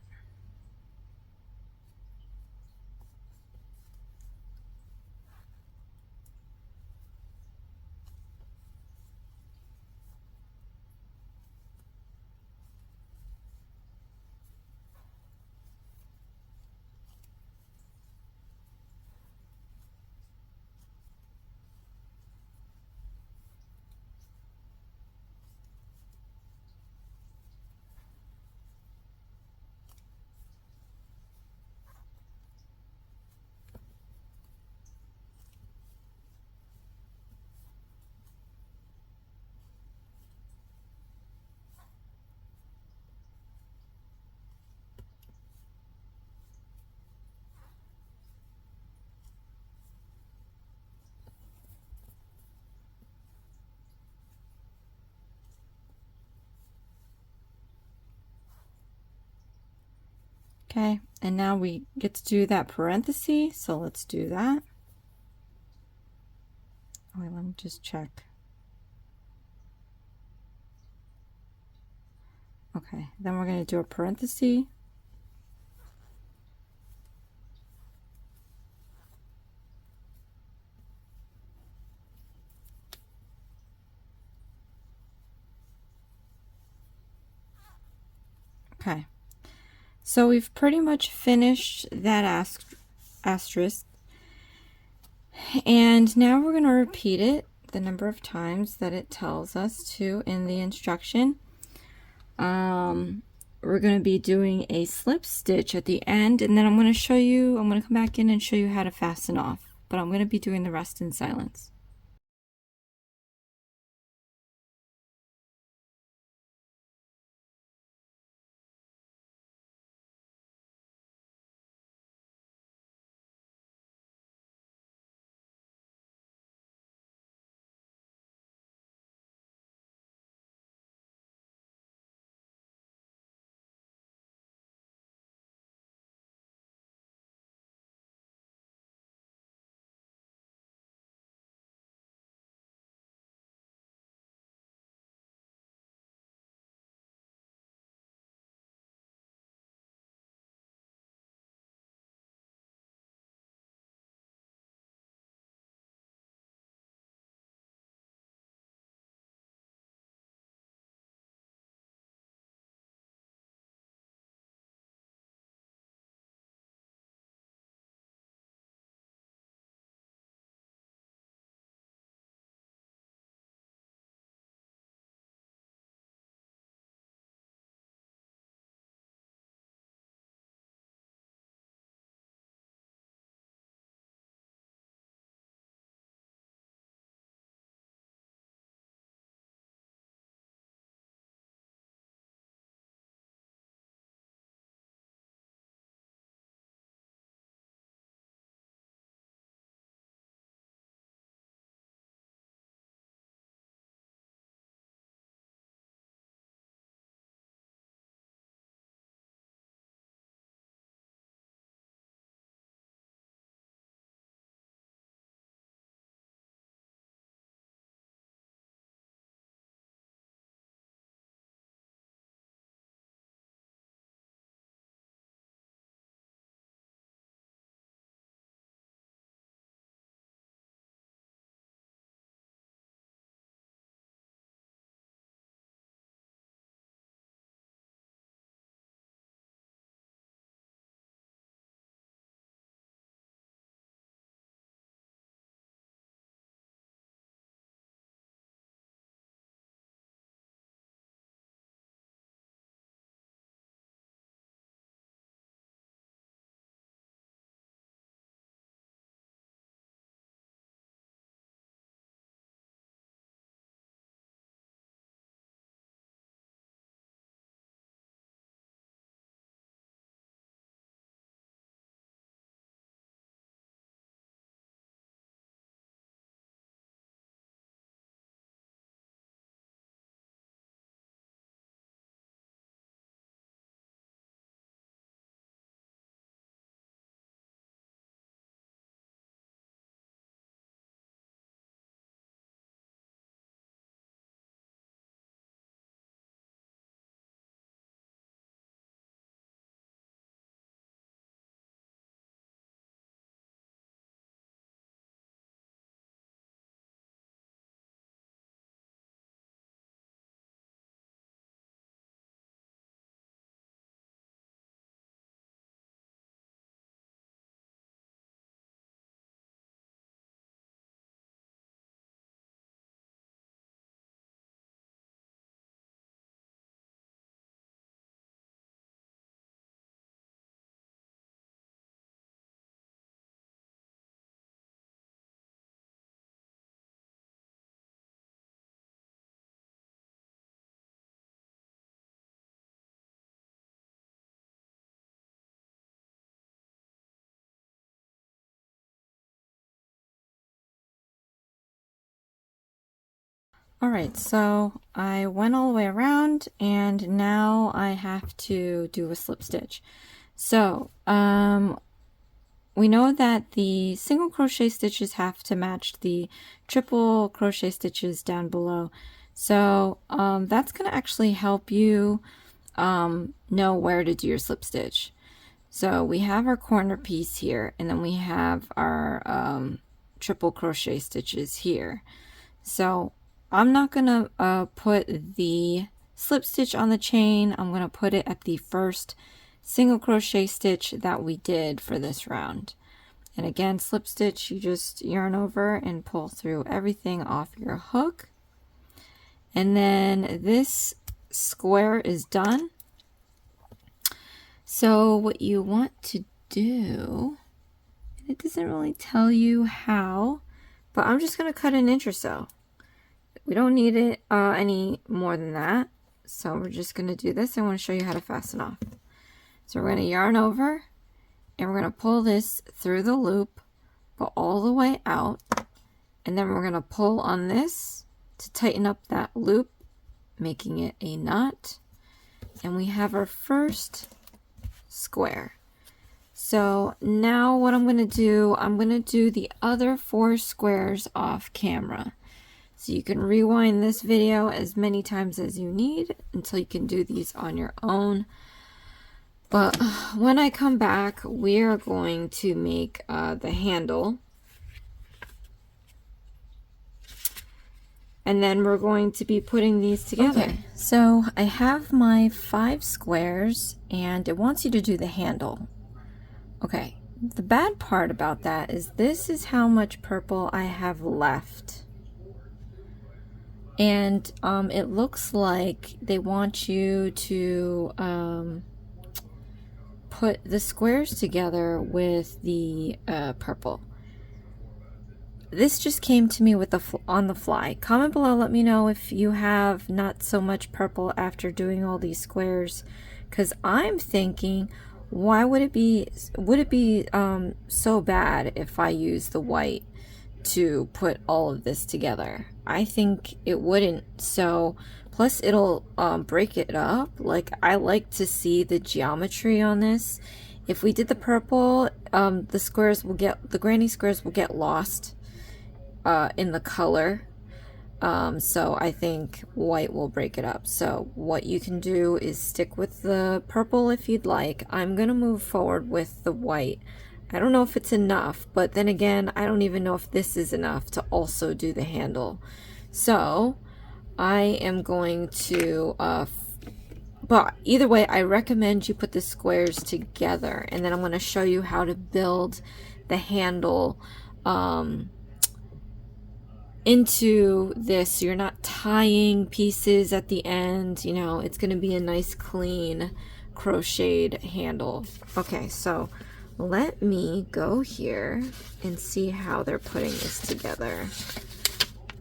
Okay, and now we get to do that parenthesis, so let's do that. Oh, wait, let me just check. Okay, then we're going to do a parenthesis. Okay, so we've pretty much finished that asterisk, and now we're going to repeat it the number of times that it tells us to in the instruction. We're going to be doing a slip stitch at the end, and then I'm going to come back in and show you how to fasten off, but I'm going to be doing the rest in silence. Alright, so I went all the way around and now I have to do a slip stitch. So, we know that the single crochet stitches have to match the triple crochet stitches down below. So, that's going to actually help you know where to do your slip stitch. So we have our corner piece here, and then we have our triple crochet stitches here. So I'm not gonna put the slip stitch on the chain. I'm gonna put it at the first single crochet stitch that we did for this round. And again, slip stitch, you just yarn over and pull through everything off your hook. And then this square is done. So what you want to do, it doesn't really tell you how, but I'm just going to cut an inch or so. We don't need it any more than that. So we're just going to do this. I want to show you how to fasten off. So we're going to yarn over and we're going to pull this through the loop, but all the way out. And then we're going to pull on this to tighten up that loop, making it a knot. And we have our first square. So now what I'm going to do, I'm going to do the other 4 squares off camera. So you can rewind this video as many times as you need until you can do these on your own. But when I come back, we are going to make the handle. And then we're going to be putting these together. Okay, so I have my 5 squares and it wants you to do the handle. Okay, the bad part about that is this is how much purple I have left. And it looks like they want you to put the squares together with the purple. This just came to me with on the fly. Comment below, let me know if you have not so much purple after doing all these squares, because I'm thinking, why would it be so bad if I use the white to put all of this together? I think it wouldn't. So plus it'll break it up. Like, I like to see the geometry on this. If we did the purple, the granny squares will get lost in the color, so I think white will break it up. So what you can do is stick with the purple if you'd like. I'm gonna move forward with the white. I don't know if it's enough, but then again, I don't even know if this is enough to also do the handle. So I am going to but either way, I recommend you put the squares together, and then I'm going to show you how to build the handle into this, so you're not tying pieces at the end. You know, it's going to be a nice clean crocheted handle. Okay, so let me go here and see how they're putting this together.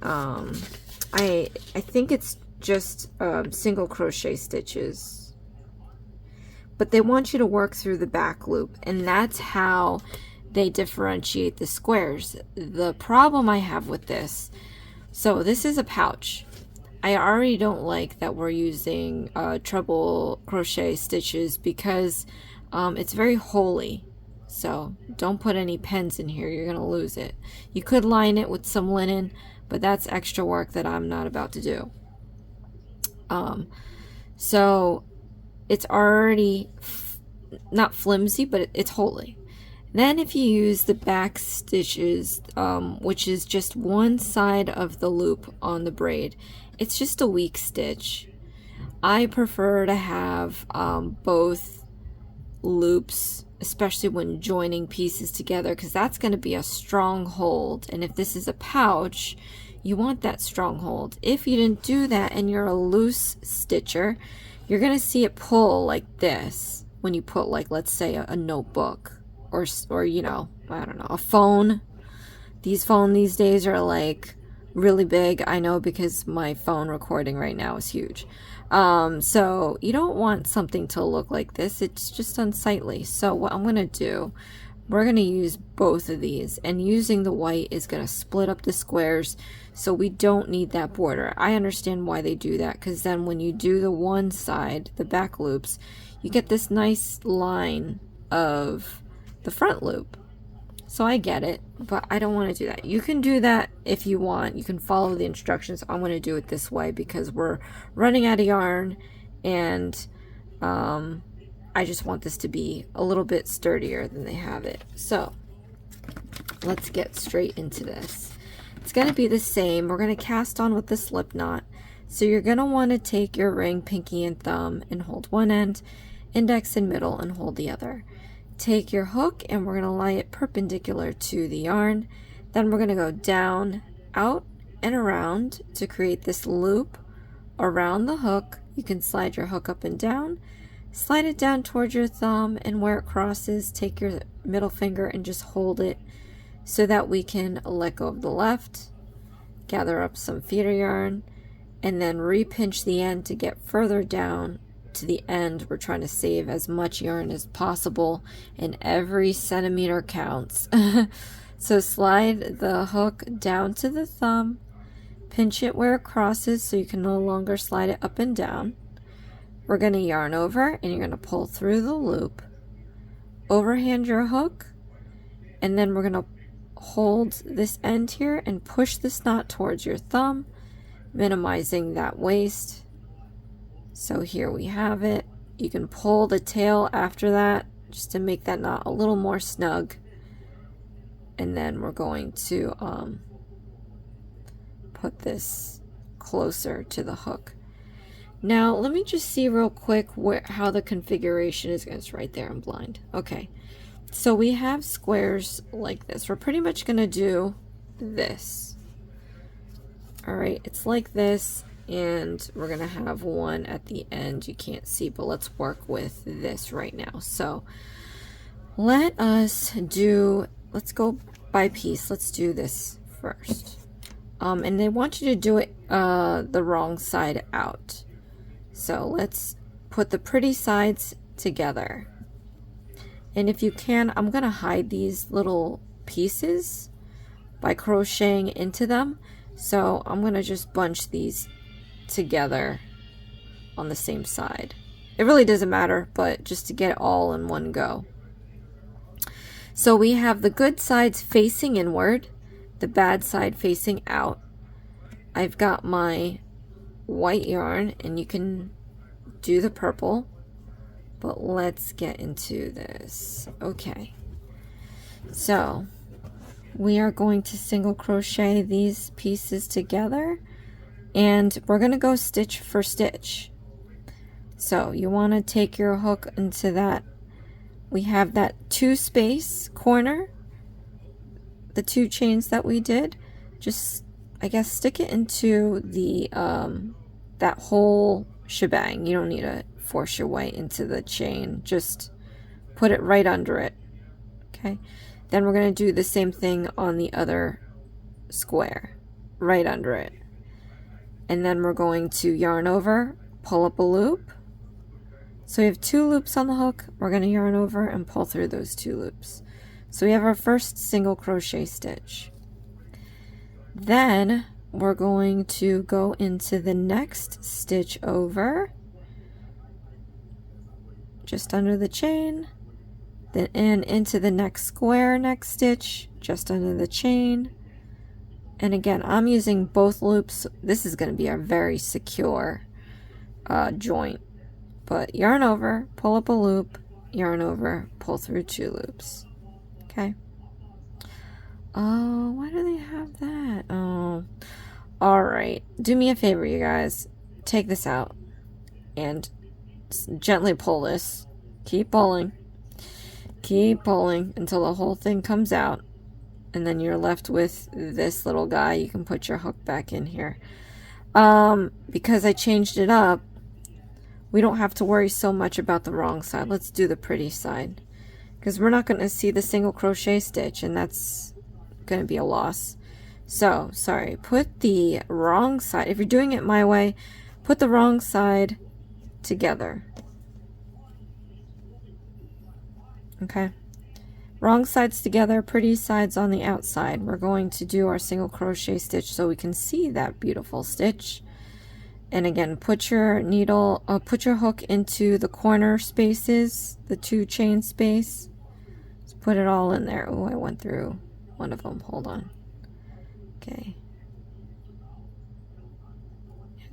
I think it's just single crochet stitches, but they want you to work through the back loop, and that's how they differentiate the squares. The problem I have with this, so this is a pouch. I already don't like that we're using treble crochet stitches because it's very holey. So don't put any pens in here, you're gonna lose it. You could line it with some linen, but that's extra work that I'm not about to do. So it's already not flimsy, but it's holey. Then if you use the back stitches, which is just one side of the loop on the braid, it's just a weak stitch. I prefer to have both loops, especially when joining pieces together, because that's going to be a strong hold. And if this is a pouch, you want that strong hold. If you didn't do that and you're a loose stitcher, you're going to see it pull like this when you put, like, let's say a notebook or you know, I don't know, a phone. These phones these days are like really big. I know, because my phone recording right now is huge. So you don't want something to look like this. It's just unsightly. So what I'm going to do, we're going to use both of these, and using the white is going to split up the squares, so we don't need that border. I understand why they do that, because then when you do the one side, the back loops, you get this nice line of the front loop. So I get it, but I don't want to do that. You can do that if you want. You can follow the instructions. I'm going to do it this way because we're running out of yarn, and I just want this to be a little bit sturdier than they have it. So let's get straight into this. It's going to be the same. We're going to cast on with the slip knot. So you're going to want to take your ring, pinky, and thumb and hold one end, index and middle and hold the other. Take your hook and we're going to lie it perpendicular to the yarn. Then we're going to go down, out, and around to create this loop around the hook. You can slide your hook up and down. Slide it down towards your thumb, and where it crosses, take your middle finger and just hold it so that we can let go of the left, gather up some feeder yarn, and then re-pinch the end to get further down to the end. We're trying to save as much yarn as possible, and every centimeter counts. So slide the hook down to the thumb, pinch it where it crosses so you can no longer slide it up and down. We're going to yarn over, and you're going to pull through the loop, overhand your hook, and then we're going to hold this end here and push this knot towards your thumb, minimizing that waste. So here we have it. You can pull the tail after that just to make that knot a little more snug, and then we're going to put this closer to the hook. Now, let me just see real quick how the configuration is. It's right there, I'm blind. Okay, so we have squares like this. We're pretty much going to do this. All right, it's like this, and we're going to have one at the end. You can't see, but let's work with this right now. So let's go by piece. Let's do this first. And they want you to do it the wrong side out. So let's put the pretty sides together. And if you can, I'm going to hide these little pieces by crocheting into them. So I'm going to just bunch these together on the same side. It really doesn't matter, but just to get it all in one go. So we have the good sides facing inward, the bad side facing out. I've got my white yarn, and you can do the purple, but let's get into this. Okay, so we are going to single crochet these pieces together, and we're going to go stitch for stitch. So you want to take your hook into that. We have that 2 space corner, the 2 chains that we did. Just, I guess, stick it into the that whole shebang. You don't need to force your way into the chain. Just put it right under it. Okay. Then we're going to do the same thing on the other square, right under it. And then we're going to yarn over, pull up a loop. So we have 2 loops on the hook. We're going to yarn over and pull through those 2 loops. So we have our first single crochet stitch. Then we're going to go into the next stitch over, just under the chain, then into the next square, next stitch, just under the chain. And again, I'm using both loops. This is going to be a very secure joint. But yarn over, pull up a loop, yarn over, pull through 2 loops. Okay. Oh, why do they have that? Oh, all right. Do me a favor, you guys. Take this out and gently pull this. Keep pulling. Keep pulling until the whole thing comes out. And then you're left with this little guy. You can put your hook back in here. Because I changed it up, we don't have to worry so much about the wrong side. Let's do the pretty side, because we're not going to see the single crochet stitch, and that's going to be a loss. So, sorry, put the wrong side. If you're doing it my way, put the wrong side together. Okay. wrong sides together, pretty sides on the outside. We're going to do our single crochet stitch so we can see that beautiful stitch. And again, put your needle, put your hook into the corner spaces, the 2 chain space. Just put it all in there. Oh, I went through one of them. Hold on. Okay.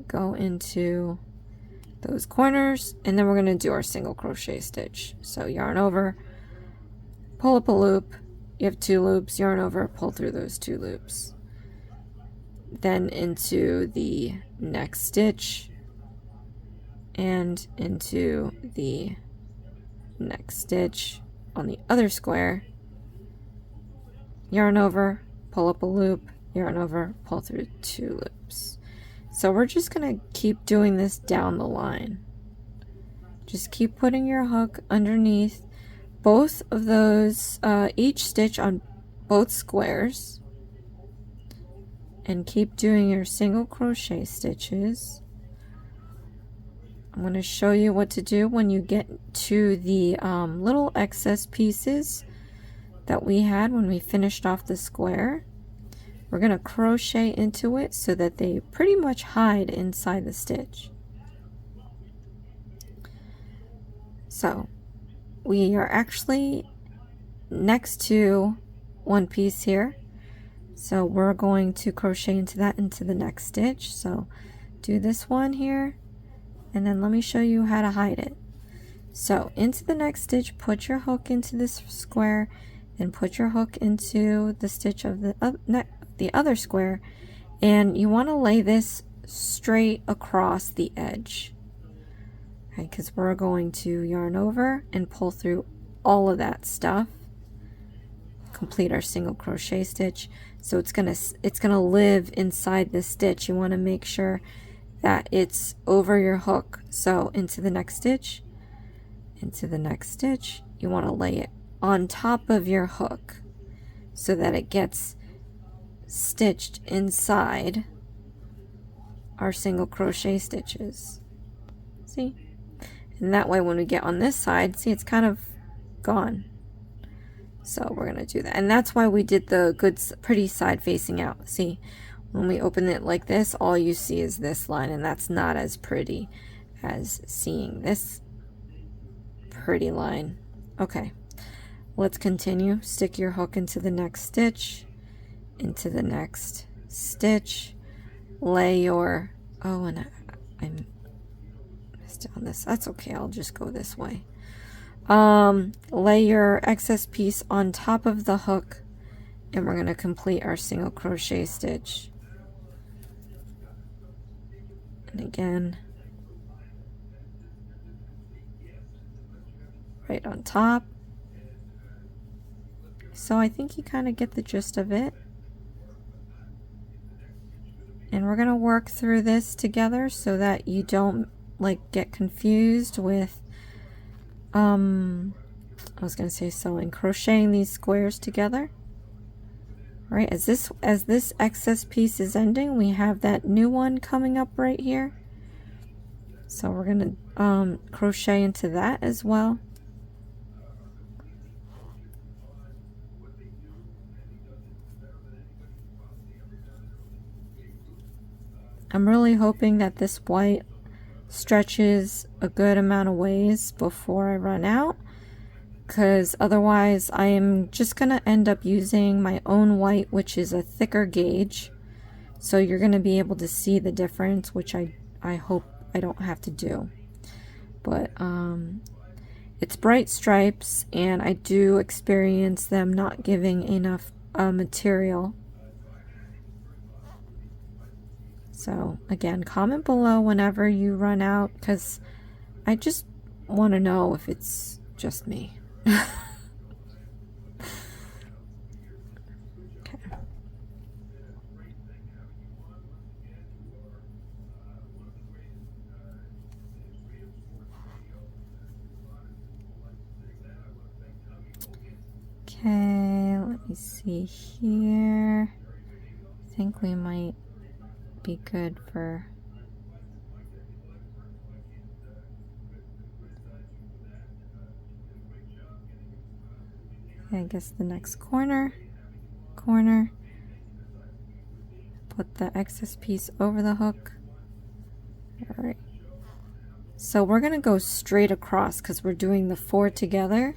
Go into those corners, and then we're going to do our single crochet stitch. So yarn over, pull up a loop. You have 2 loops, yarn over, pull through those 2 loops. Then into the next stitch and into the next stitch on the other square, yarn over, pull up a loop, yarn over, pull through 2 loops. So we're just going to keep doing this down the line. Just keep putting your hook underneath both of those, each stitch on both squares, and keep doing your single crochet stitches. I'm going to show you what to do when you get to the little excess pieces that we had when we finished off the square. We're going to crochet into it so that they pretty much hide inside the stitch. So we are actually next to one piece here. So we're going to crochet into that into the next stitch. So do this one here, and then let me show you how to hide it. So into the next stitch, put your hook into this square, and put your hook into the stitch of the other square, and you want to lay this straight across the edge. Okay, because we're going to yarn over and pull through all of that stuff. Complete our single crochet stitch. So it's gonna live inside the stitch. You want to make sure that it's over your hook. So into the next stitch, into the next stitch, you want to lay it on top of your hook so that it gets stitched inside our single crochet stitches. See? And that way when we get on this side, see, it's kind of gone. So we're going to do that. And that's why we did the good, pretty side facing out. See, when we open it like this, all you see is this line, and that's not as pretty as seeing this pretty line. Okay, let's continue. Stick your hook into the next stitch, into the next stitch, lay your, oh, and I missed on this. That's okay, I'll just go this way. Lay your excess piece on top of the hook, and we're going to complete our single crochet stitch. And again, right on top. So I think you kind of get the gist of it. And we're going to work through this together so that you don't like get confused with I was going to say sewing, crocheting these squares together. Right, as this excess piece is ending, we have that new one coming up right here. So we're going to crochet into that as well. I'm really hoping that this white stretches a good amount of ways before I run out, because otherwise I am just going to end up using my own white, which is a thicker gauge. So you're going to be able to see the difference, which I hope I don't have to do. But it's bright stripes, and I do experience them not giving enough material. So again, comment below whenever you run out, because I just want to know if it's just me. Okay. Okay, let me see here. I think we might be good for I guess the next corner, put the excess piece over the hook. All right. So we're going to go straight across because we're doing the 4 together.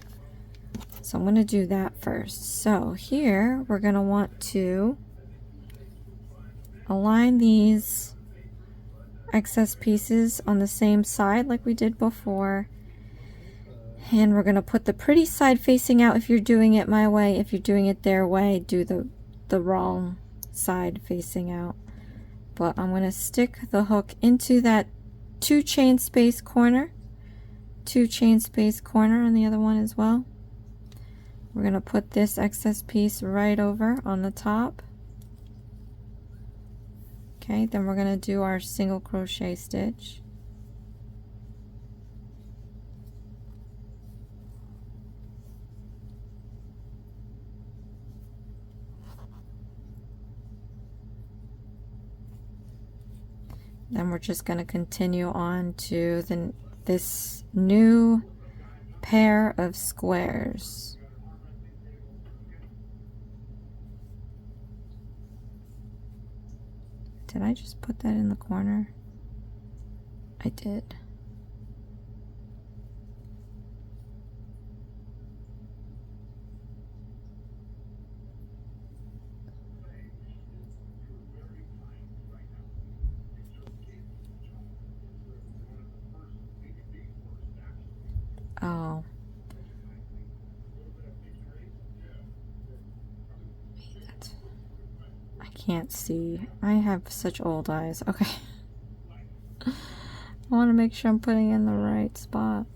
So I'm going to do that first. So here we're going to want to align these excess pieces on the same side like we did before. And we're going to put the pretty side facing out if you're doing it my way. If you're doing it their way, do the wrong side facing out. But I'm going to stick the hook into that 2 chain space corner, 2 chain space corner on the other one as well. We're going to put this excess piece right over on the top. Okay, then we're going to do our single crochet stitch. Then we're just going to continue on to this new pair of squares. Did I just put that in the corner? I did. Oh. I can't see. I have such old eyes. Okay. I want to make sure I'm putting in the right spot.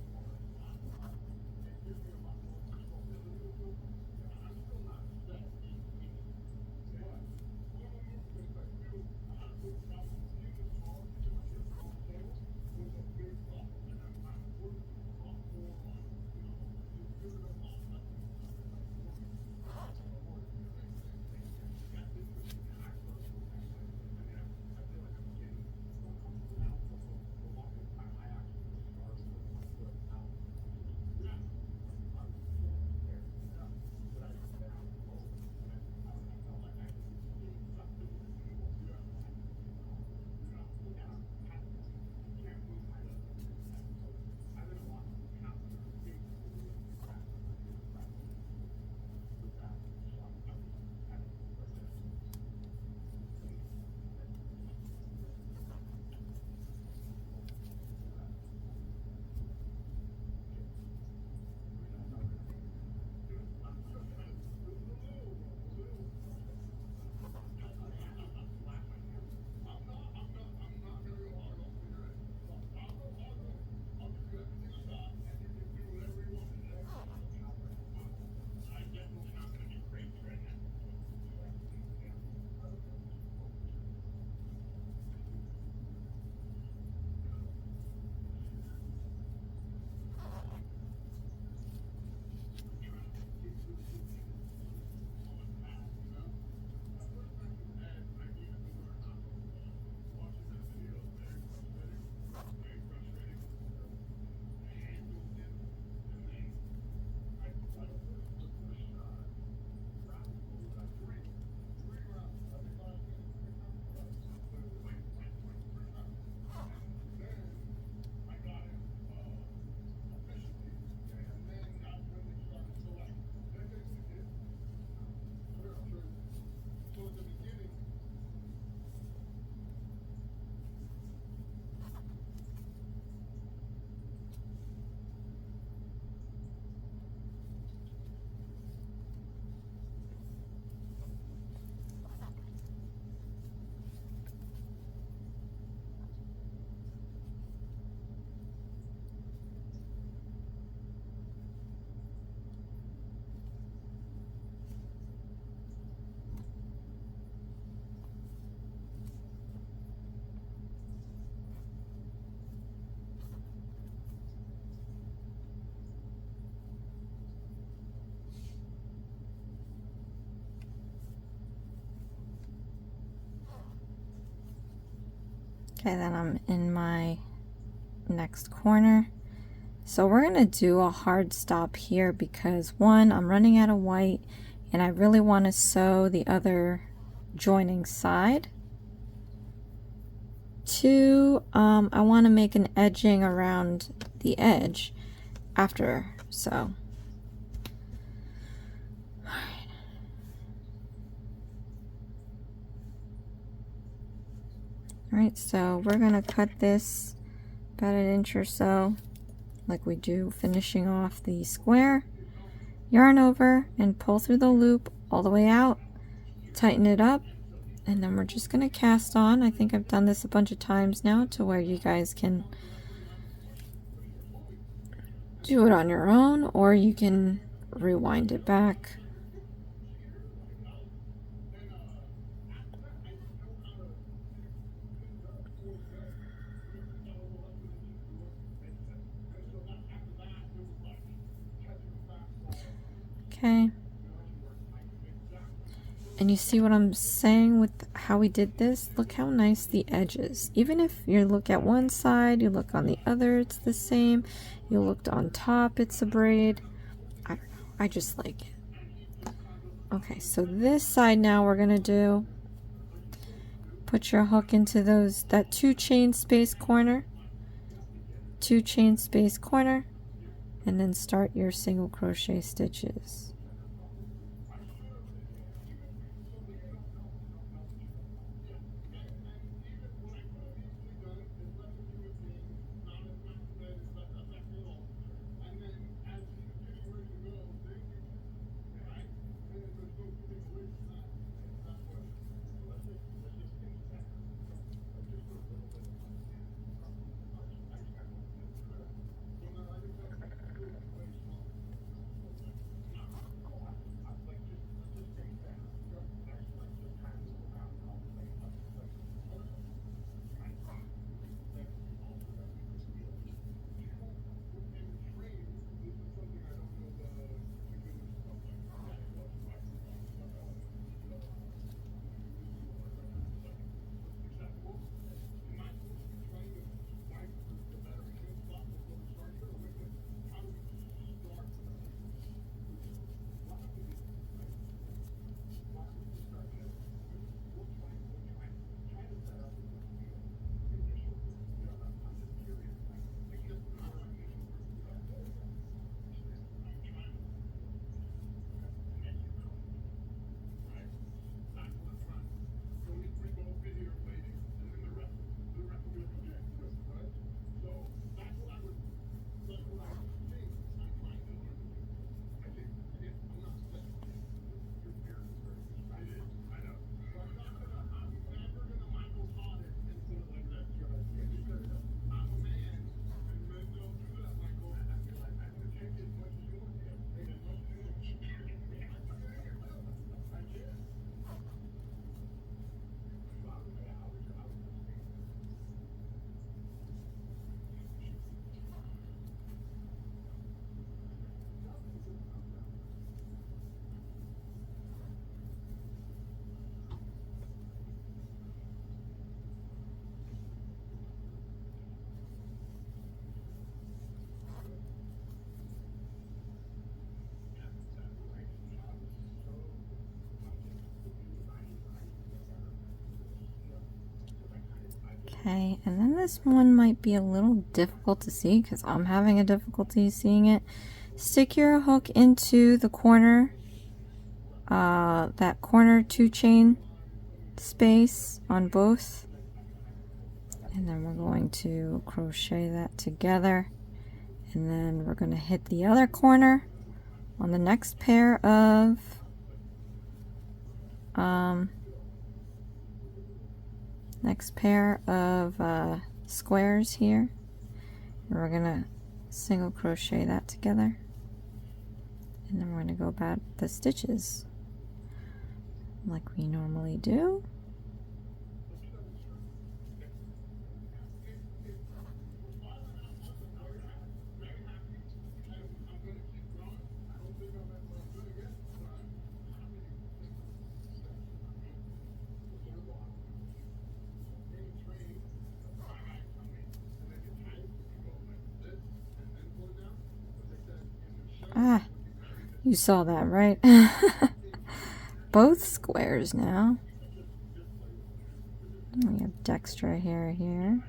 Okay, then I'm in my next corner. So we're gonna do a hard stop here because one, I'm running out of white and I really want to sew the other joining side. Two, I want to make an edging around the edge after, so. Alright, so we're gonna cut this about an inch or so, like we do finishing off the square. Yarn over and pull through the loop all the way out, tighten it up, and then we're just going to cast on. I think I've done this a bunch of times now to where you guys can do it on your own, or you can rewind it back. Okay. And you see what I'm saying with how we did this? Look how nice the edge is. Even if you look at one side, you look on the other, it's the same. You looked on top, it's a braid. I just like it. Okay, so this side now we're gonna do, put your hook into that 2 chain space corner, 2 chain space corner, and then start your single crochet stitches. Okay, and then this one might be a little difficult to see because I'm having a difficulty seeing it. Stick your hook into the corner, that corner 2 chain space on both, and then we're going to crochet that together, and then we're going to hit the other corner on the next pair of squares here, and we're gonna single crochet that together, and then we're gonna go about the stitches like we normally do. You saw that, right? Both squares now. We have Dextra here.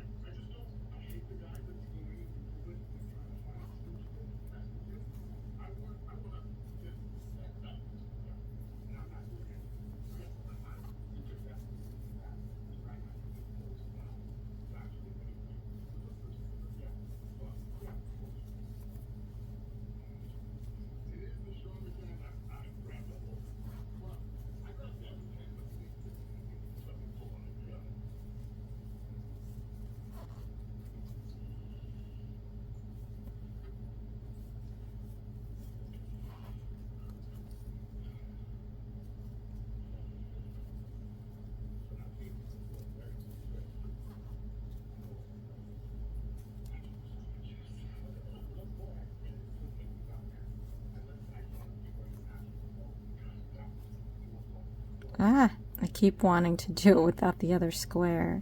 Ah, I keep wanting to do it without the other square.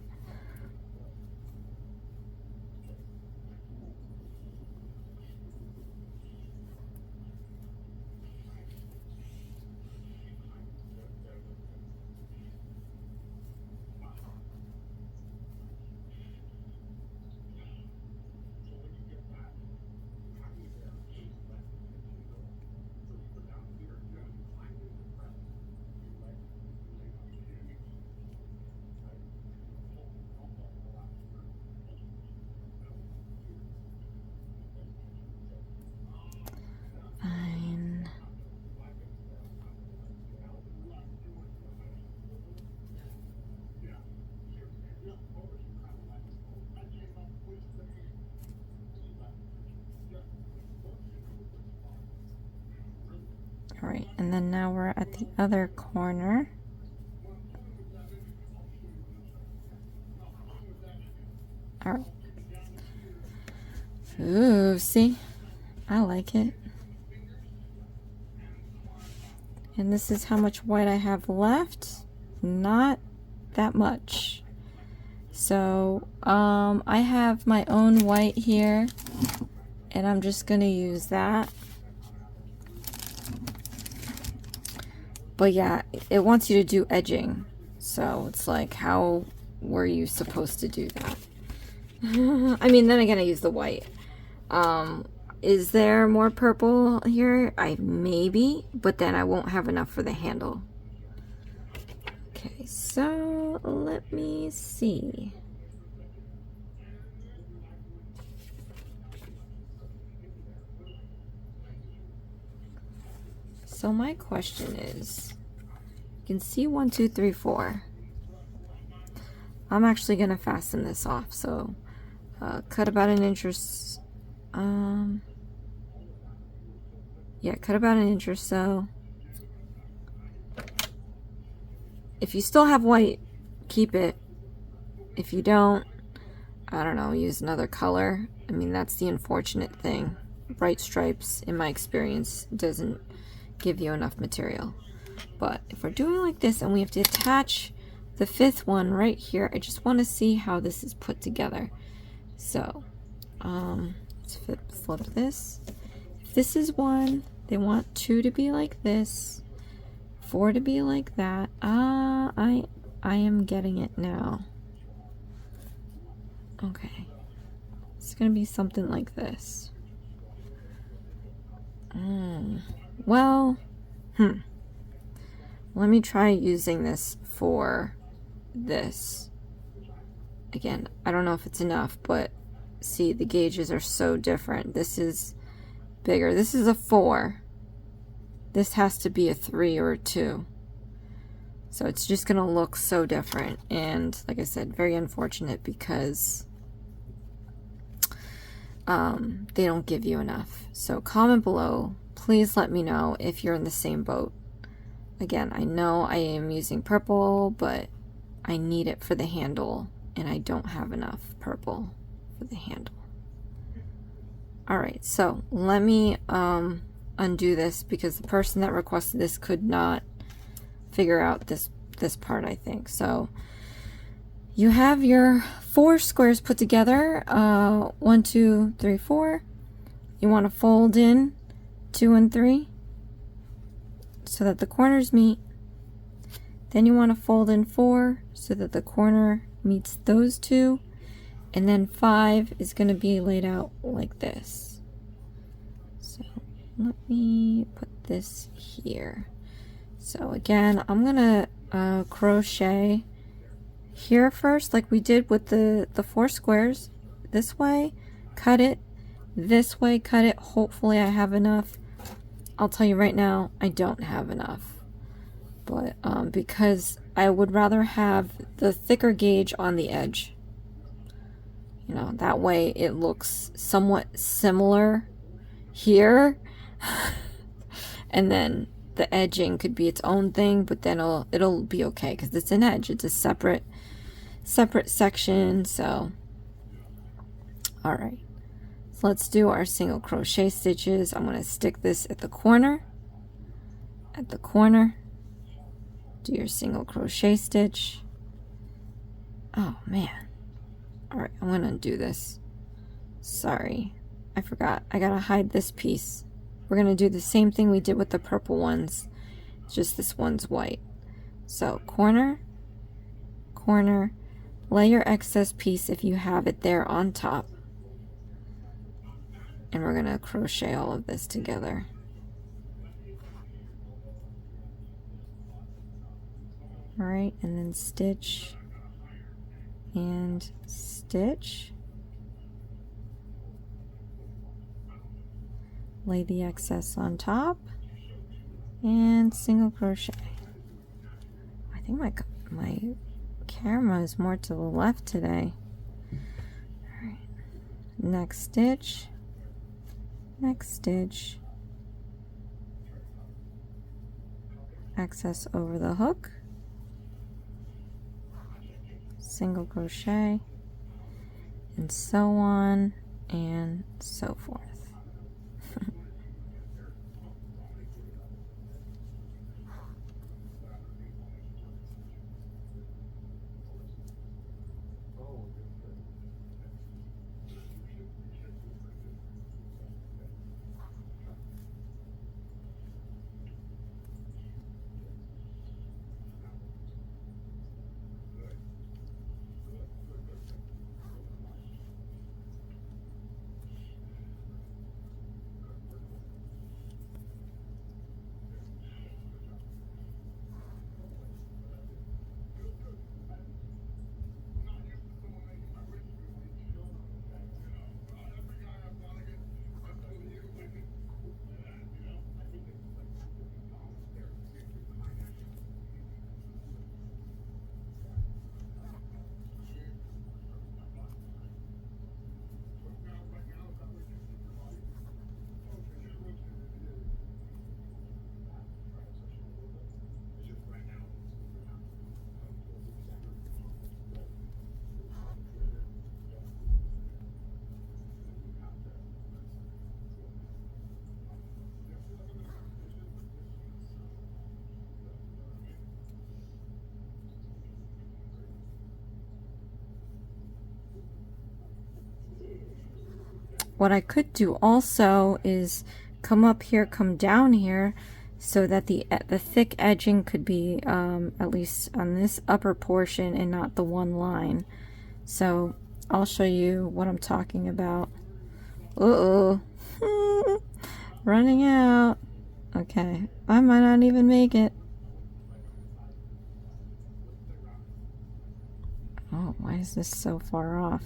Fine. All right, and then now we're at the other corner. All right. Ooh, see? I like it. And this is how much white I have left. Not that much. So, I have my own white here, and I'm just gonna use that. But yeah, it wants you to do edging. So it's like, how were you supposed to do that? I mean, then again, I use the white. Is there more purple here? Maybe, but then I won't have enough for the handle. Okay, so let me see. So my question is, you can see 1, 2, 3, 4. I'm actually gonna fasten this off, so cut about an inch or yeah, cut about an inch or so. If you still have white, keep it. If you don't, I don't know, use another color. I mean, that's the unfortunate thing. Bright stripes, in my experience, doesn't give you enough material. But if we're doing like this and we have to attach the 5th one right here, I just want to see how this is put together. So let's flip this. If this is 1, they want 2 to be like this, 4 to be like that. I am getting it now. Okay, it's gonna be something like this. Well, let me try using this for this. Again, I don't know if it's enough, but see, the gauges are so different. This is bigger. This is a 4. This has to be a 3 or a 2. So it's just gonna look so different. And like I said, very unfortunate because they don't give you enough. So comment below. Please let me know if you're in the same boat. Again, I know I am using purple, but I need it for the handle, and I don't have enough purple for the handle. Alright, so let me undo this because the person that requested this could not figure out this part, I think. So you have your 4 squares put together, 1, 2, 3, 4. You want to fold in 2 and 3. so that the corners meet. Then you want to fold in 4 so that the corner meets those two, and then 5 is going to be laid out like this. So let me put this here. So again, I'm gonna crochet here first, like we did with the 4 squares. This way, cut it. This way, cut it. Hopefully I have enough. I'll tell you right now, I don't have enough. But because I would rather have the thicker gauge on the edge. You know, that way it looks somewhat similar here. And then the edging could be its own thing, but then it'll be okay because it's an edge. It's a separate section. So all right, so let's do our single crochet stitches. I'm going to stick this at the corner, do your single crochet stitch. Oh man, all right, I'm going to do this. Sorry, I forgot, I gotta hide this piece. We're going to do the same thing we did with the purple ones, just this one's white. So corner, corner, lay your excess piece if you have it there on top. And we're going to crochet all of this together. All right, and then stitch and stitch. Lay the excess on top and single crochet. I think my camera is more to the left today. All right, next stitch, excess over the hook, single crochet, and so on and so forth. What I could do also is come up here, come down here, so that the thick edging could be at least on this upper portion and not the one line. So I'll show you what I'm talking about. Uh-oh. Running out. Okay, I might not even make it. Oh, why is this so far off?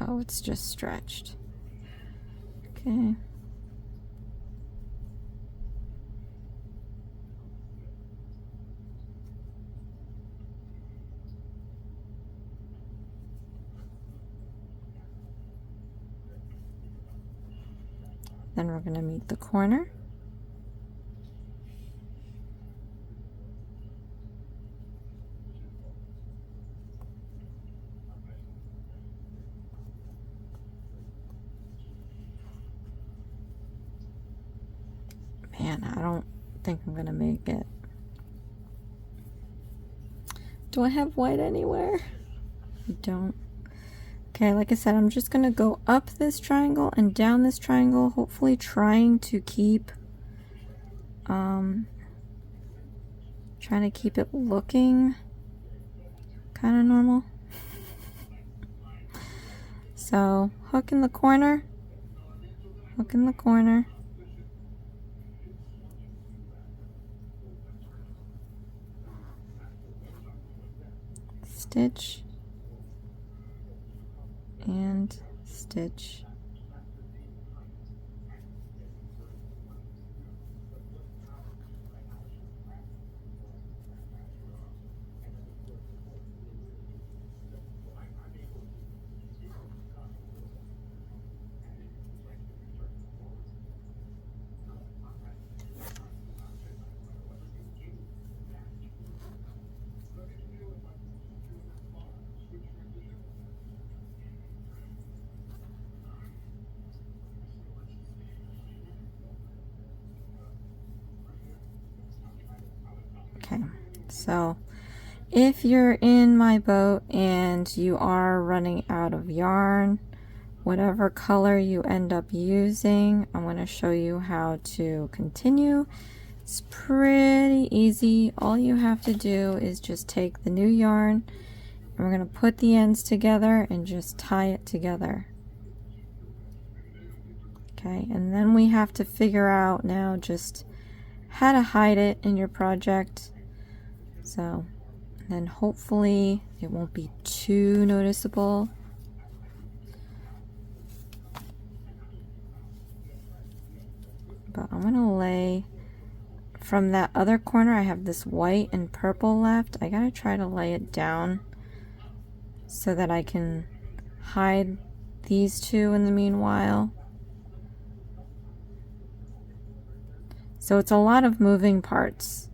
Oh, it's just stretched. Okay. Then we're going to meet the corner. Man, I don't think I'm gonna make it. Do I have white anywhere? you don't. Okay, like I said, I'm just gonna go up this triangle and down this triangle, hopefully trying to keep it looking kind of normal. So hook in the corner, hook in the corner, stitch and stitch. Okay, so if you're in my boat and you are running out of yarn, whatever color you end up using, I'm going to show you how to continue. It's pretty easy. All you have to do is just take the new yarn and we're going to put the ends together and just tie it together. Okay, and then we have to figure out now just how to hide it in your project. So then hopefully it won't be too noticeable. But I'm gonna lay from that other corner. I have this white and purple left. I gotta try to lay it down so that I can hide these two in the meanwhile. So it's a lot of moving parts.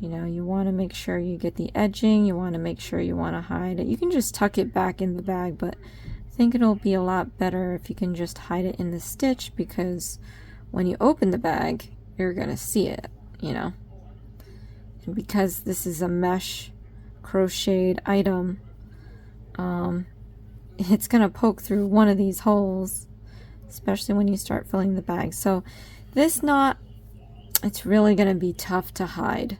You know, you want to make sure you get the edging, you want to make sure you want to hide it. You can just tuck it back in the bag, but I think it'll be a lot better if you can just hide it in the stitch, because when you open the bag, you're going to see it, you know. And because this is a mesh crocheted item, it's going to poke through one of these holes, especially when you start filling the bag. So this knot, it's really going to be tough to hide.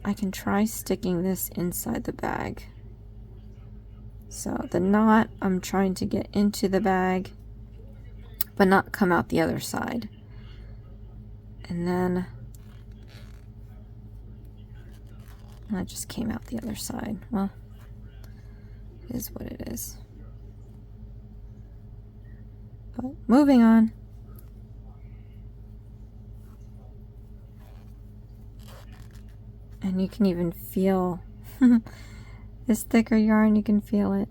I can try sticking this inside the bag. So the knot, I'm trying to get into the bag, but not come out the other side. And then that just came out the other side. Well, it is what it is. But moving on. And you can even feel this thicker yarn, you can feel it.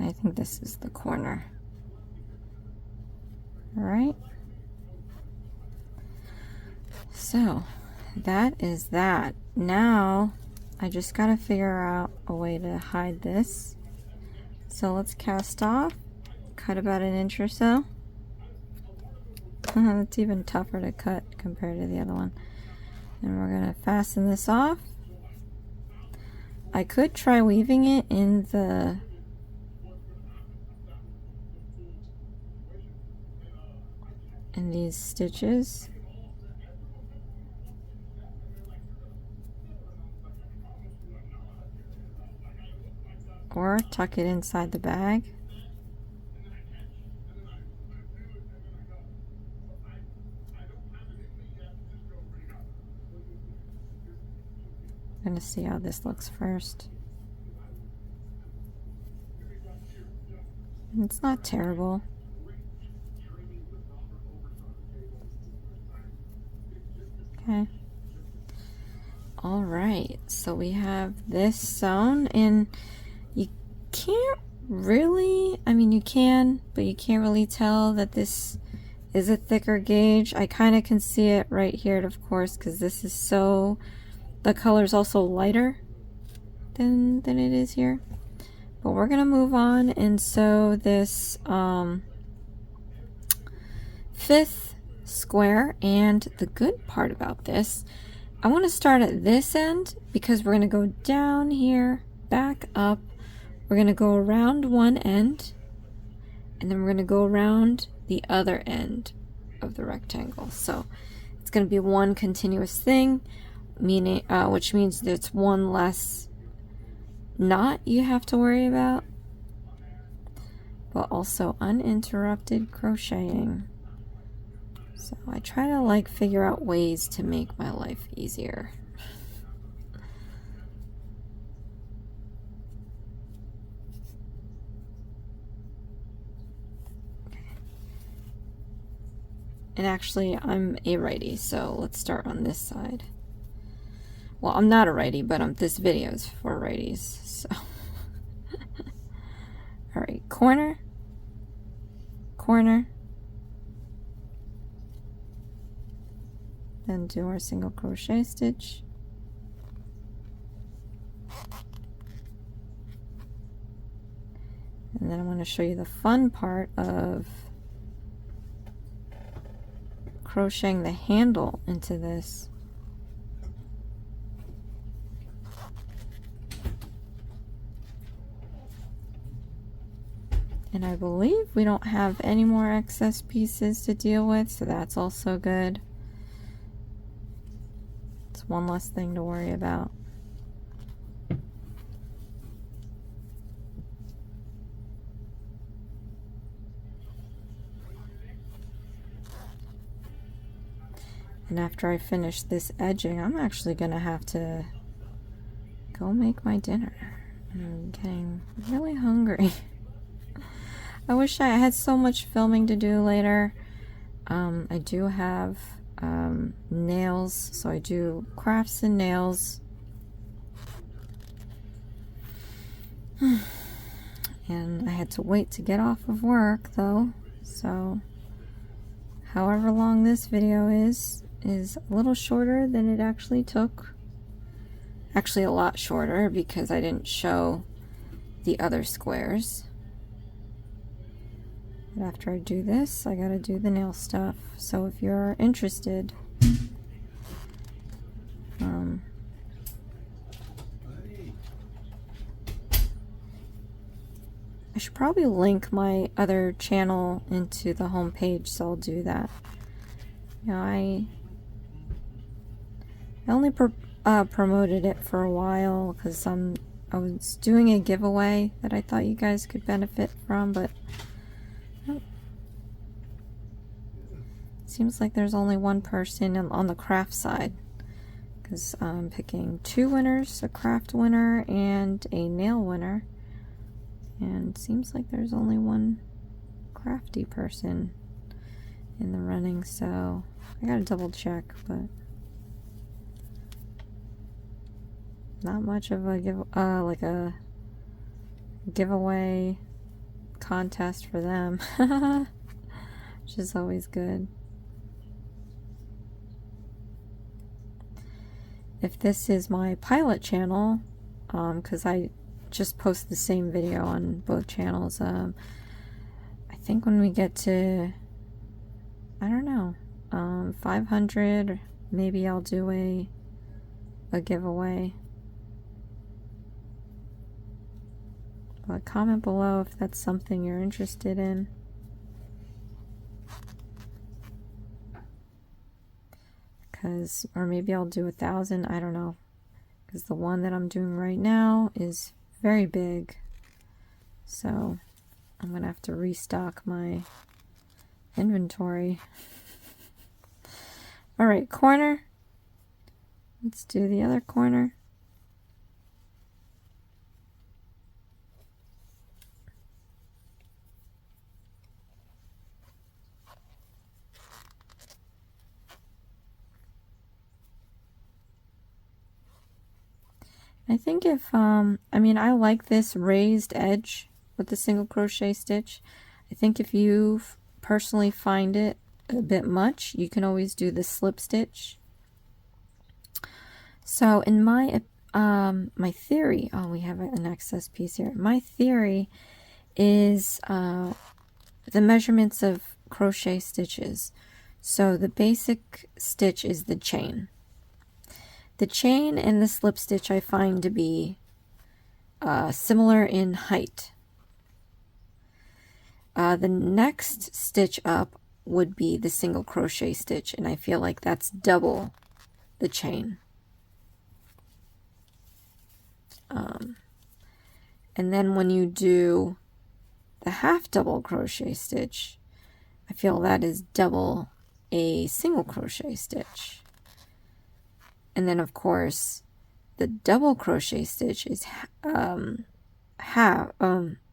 I think this is the corner. All right. So that is that. Now I just got to figure out a way to hide this. So let's cast off, cut about 1 inch or so. It's even tougher to cut compared to the other one. And we're going to fasten this off. I could try weaving it in these stitches. or tuck it inside the bag. I'm going to see how this looks first. It's not terrible. Okay. All right, so we have this sewn, and you can't really, I mean you can, but you can't really tell that this is a thicker gauge. I kind of can see it right here, of course, because this is so, the color is also lighter than it is here. But we're gonna move on and sew this 5th square. And the good part about this, I want to start at this end because we're going to go down here, back up, we're going to go around one end, and then we're going to go around the other end of the rectangle. So it's going to be one continuous thing, meaning which means there's one less knot you have to worry about, but also uninterrupted crocheting. So I try to like figure out ways to make my life easier. And actually I'm a righty, so let's start on this side. Well, I'm not a righty, but this video is for righties, so. Alright, corner, corner, then do our single crochet stitch, and then I'm going to show you the fun part of crocheting the handle into this. And I believe we don't have any more excess pieces to deal with, so that's also good. It's one less thing to worry about. And after I finish this edging, I'm actually gonna have to go make my dinner. I'm getting really hungry. I wish I had so much filming to do later. I do have nails, so I do crafts and nails. And I had to wait to get off of work though, so however long this video is a little shorter than it actually took. Actually a lot shorter because I didn't show the other squares. But after I do this, I gotta do the nail stuff. So if you're interested, I should probably link my other channel into the home page, so I'll do that. You know, I only promoted it for a while because I was doing a giveaway that I thought you guys could benefit from, but seems like there's only one person on the craft side, because I'm picking 2 winners, a craft winner and a nail winner, and seems like there's only one crafty person in the running, so I gotta double check, but not much of a like a giveaway contest for them, which is always good. If this is my pilot channel, because I just post the same video on both channels, I think when we get to, I don't know, 500, maybe I'll do a giveaway. But comment below if that's something you're interested in. Or maybe I'll do 1,000, I don't know, because the one that I'm doing right now is very big, So I'm gonna have to restock my inventory. All right, corner. Let's do the other corner. I think if, I mean, I like this raised edge with the single crochet stitch. I think if you personally find it a bit much, you can always do the slip stitch. So in my, my theory, oh, we have an excess piece here. My theory is, the measurements of crochet stitches. So the basic stitch is the chain. The chain and the slip stitch I find to be similar in height. The next stitch up would be the single crochet stitch, and I feel like that's double the chain. And then when you do the half double crochet stitch, I feel that is double a single crochet stitch. And then, of course, the double crochet stitch is half.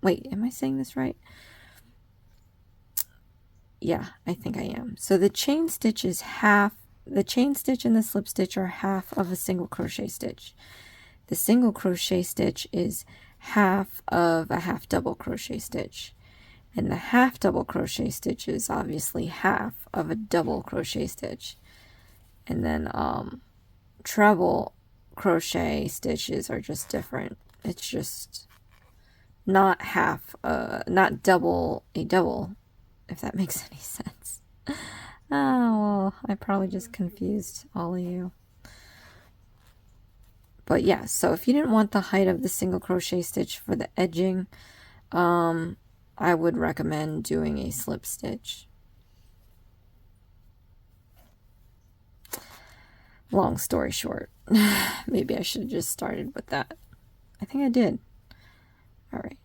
Wait, am I saying this right? Yeah, I think I am. So the chain stitch is half. The chain stitch and the slip stitch are half of a single crochet stitch. The single crochet stitch is half of a half double crochet stitch. And the half double crochet stitch is obviously half of a double crochet stitch. And then, treble crochet stitches are just different. It's just not half, not double a double, if that makes any sense. Oh, well, I probably just confused all of you. But yeah, so if you didn't want the height of the single crochet stitch for the edging, I would recommend doing a slip stitch. Long story short, maybe I should have just started with that. I think I did. All right.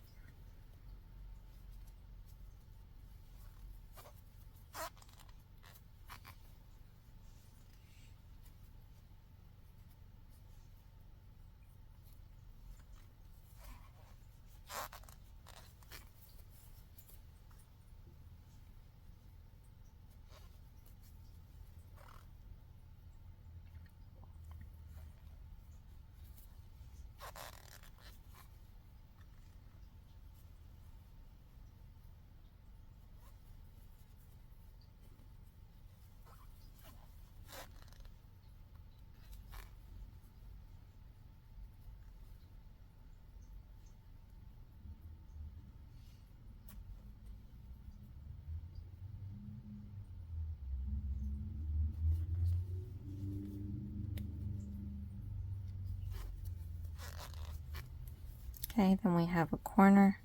Okay, then we have a corner,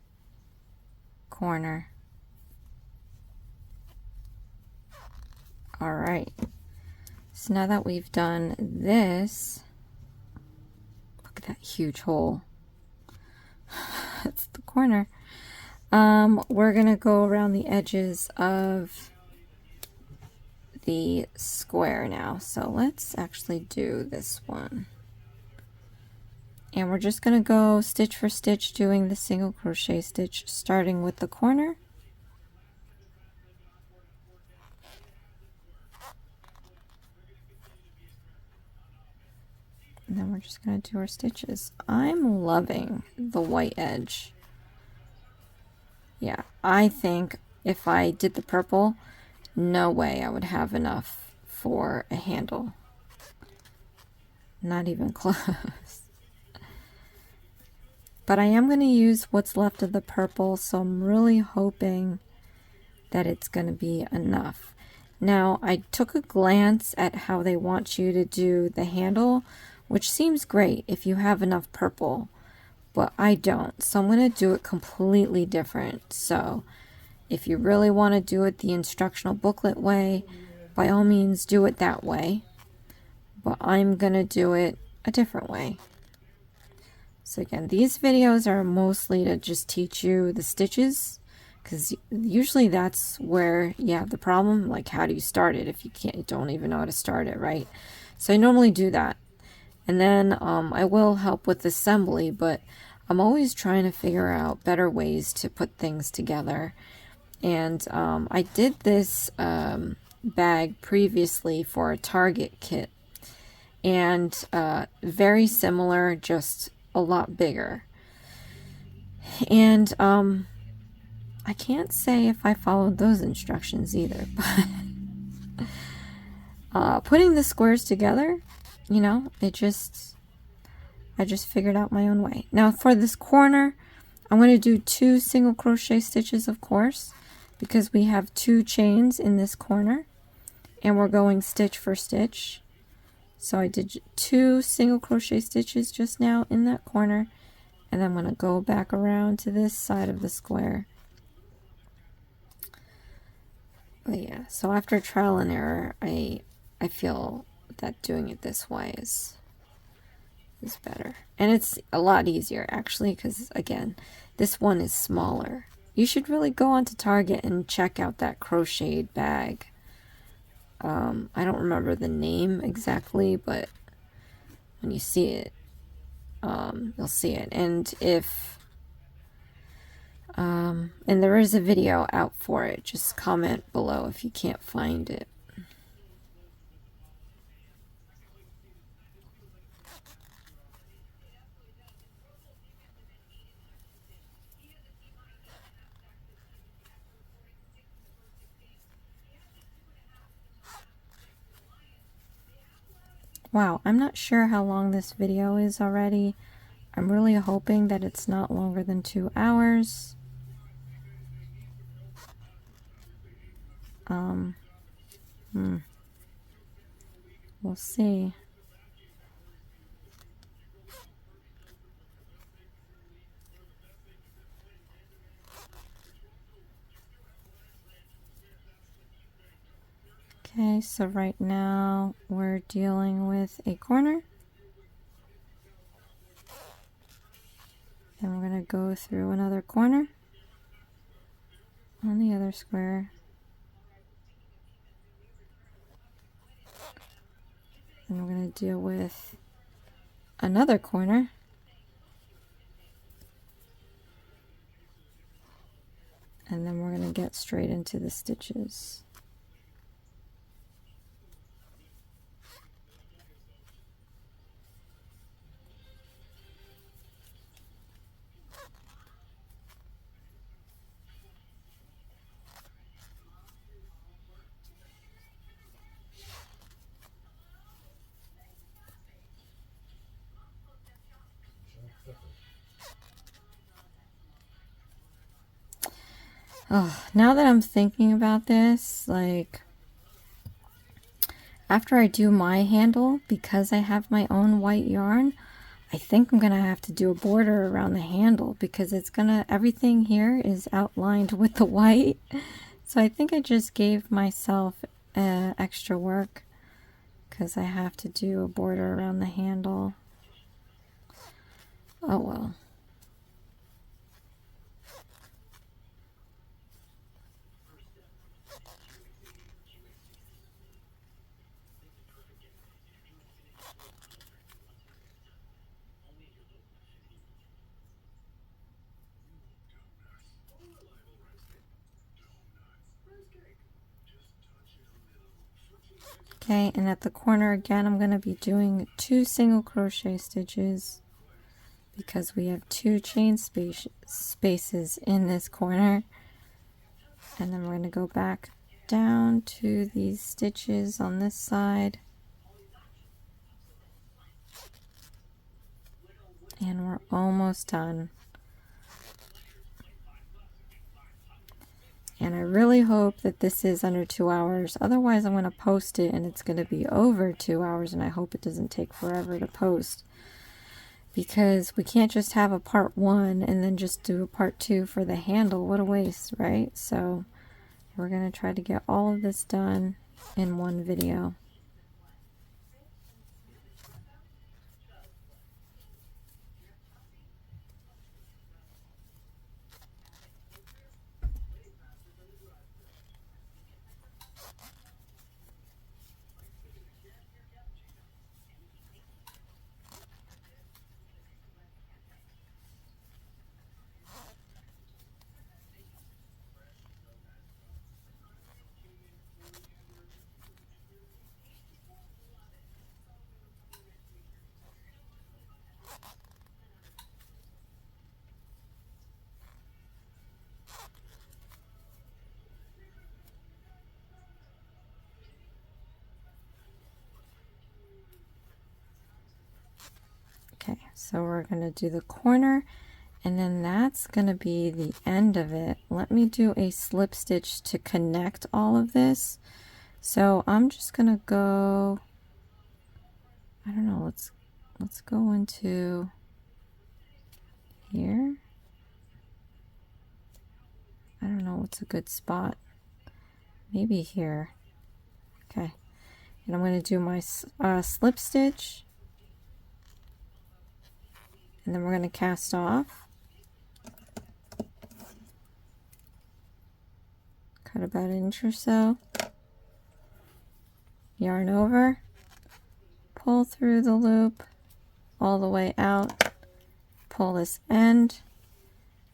corner. All right. So now that we've done this, look at that huge hole. That's the corner. We're gonna go around the edges of the square now. So let's actually do this one. And we're just going to go stitch for stitch doing the single crochet stitch, starting with the corner. And then we're just going to do our stitches. I'm loving the white edge. Yeah, I think if I did the purple, no way I would have enough for a handle. Not even close. But I am going to use what's left of the purple, so I'm really hoping that it's going to be enough. Now, I took a glance at how they want you to do the handle, which seems great if you have enough purple, but I don't. So I'm going to do it completely different. So if you really want to do it the instructional booklet way, by all means do it that way. But I'm going to do it a different way. So again, these videos are mostly to just teach you the stitches, because usually that's where you have the problem. Like, how do you start it if you don't even know how to start it, right? So I normally do that. And then I will help with assembly, but I'm always trying to figure out better ways to put things together. And I did this bag previously for a Target kit, and very similar, just a lot bigger. And I can't say if I followed those instructions either, but putting the squares together, you know, I just figured out my own way. Now for this corner, I'm going to do 2 single crochet stitches, of course, because we have 2 chains in this corner, and we're going stitch for stitch. So I did 2 single crochet stitches just now in that corner, and then I'm going to go back around to this side of the square. But yeah, so after trial and error, I feel that doing it this way is better. And it's a lot easier, actually, because, again, this one is smaller. You should really go onto Target and check out that crocheted bag. I don't remember the name exactly, but when you see it, you'll see it. And if and there is a video out for it, just comment below if you can't find it. Wow, I'm not sure how long this video is already. I'm really hoping that it's not longer than 2 hours. We'll see. Okay, so right now we're dealing with a corner. And we're going to go through another corner on the other square. And we're going to deal with another corner. And then we're going to get straight into the stitches. Oh, now that I'm thinking about this, like, after I do my handle, because I have my own white yarn, I think I'm going to have to do a border around the handle, because it's going to, everything here is outlined with the white. So I think I just gave myself extra work, because I have to do a border around the handle. Oh well. Okay, and at the corner again, I'm going to be doing 2 single crochet stitches, because we have 2 chain spaces in this corner. And then we're going to go back down to these stitches on this side. And we're almost done. And I really hope that this is under 2 hours. Otherwise, I'm going to post it and it's going to be over 2 hours. And I hope it doesn't take forever to post. Because we can't just have a part 1 and then just do a part 2 for the handle. What a waste, right? So we're going to try to get all of this done in one video. So we're going to do the corner, and then that's going to be the end of it. Let me do a slip stitch to connect all of this. So I'm just going to go, I don't know, let's go into here. I don't know what's a good spot. Maybe here. Okay. And I'm going to do my slip stitch. And then we're going to cast off. Cut about an inch or so. Yarn over. Pull through the loop all the way out. Pull this end.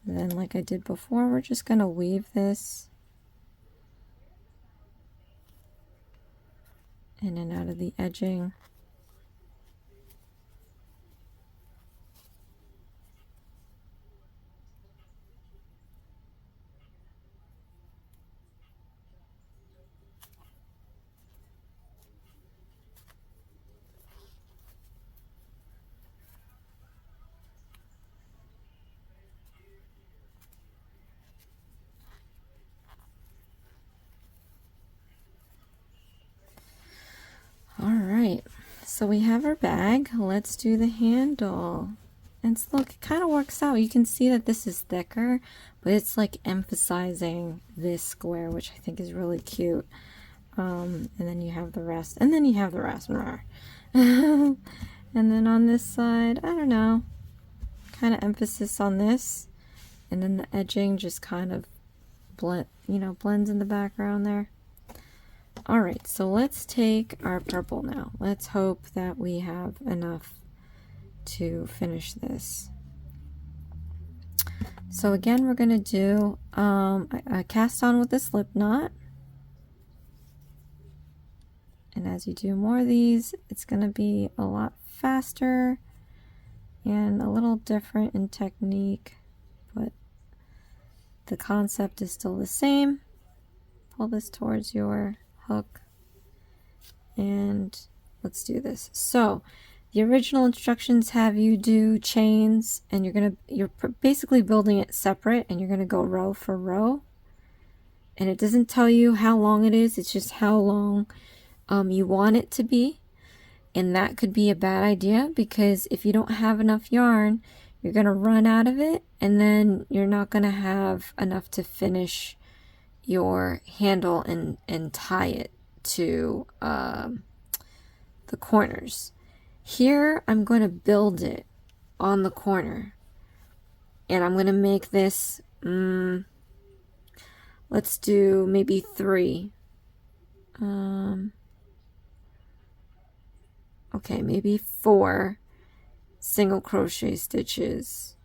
And then like I did before, we're just going to weave this in and out of the edging. Alright, so we have our bag. Let's do the handle. And look, it kind of works out. You can see that this is thicker, but it's like emphasizing this square, which I think is really cute. And then you have the rest. And then you have the rest. And then on this side, I don't know, kind of emphasis on this. And then the edging just kind of blends in the background there. All right, so let's take our purple now. Let's hope that we have enough to finish this. So again, we're going to do a cast on with the slip knot. And as you do more of these, it's going to be a lot faster and a little different in technique, but the concept is still the same. Pull this towards your hook, and let's do this. So the original instructions have you do chains, and you're basically building it separate, and you're gonna go row for row, and it doesn't tell you how long it is. It's just how long you want it to be. And that could be a bad idea, because if you don't have enough yarn, you're gonna run out of it, and then you're not gonna have enough to finish your handle and tie it to the corners. Here I'm going to build it on the corner, and I'm going to make this let's do maybe 3 okay, maybe 4 single crochet stitches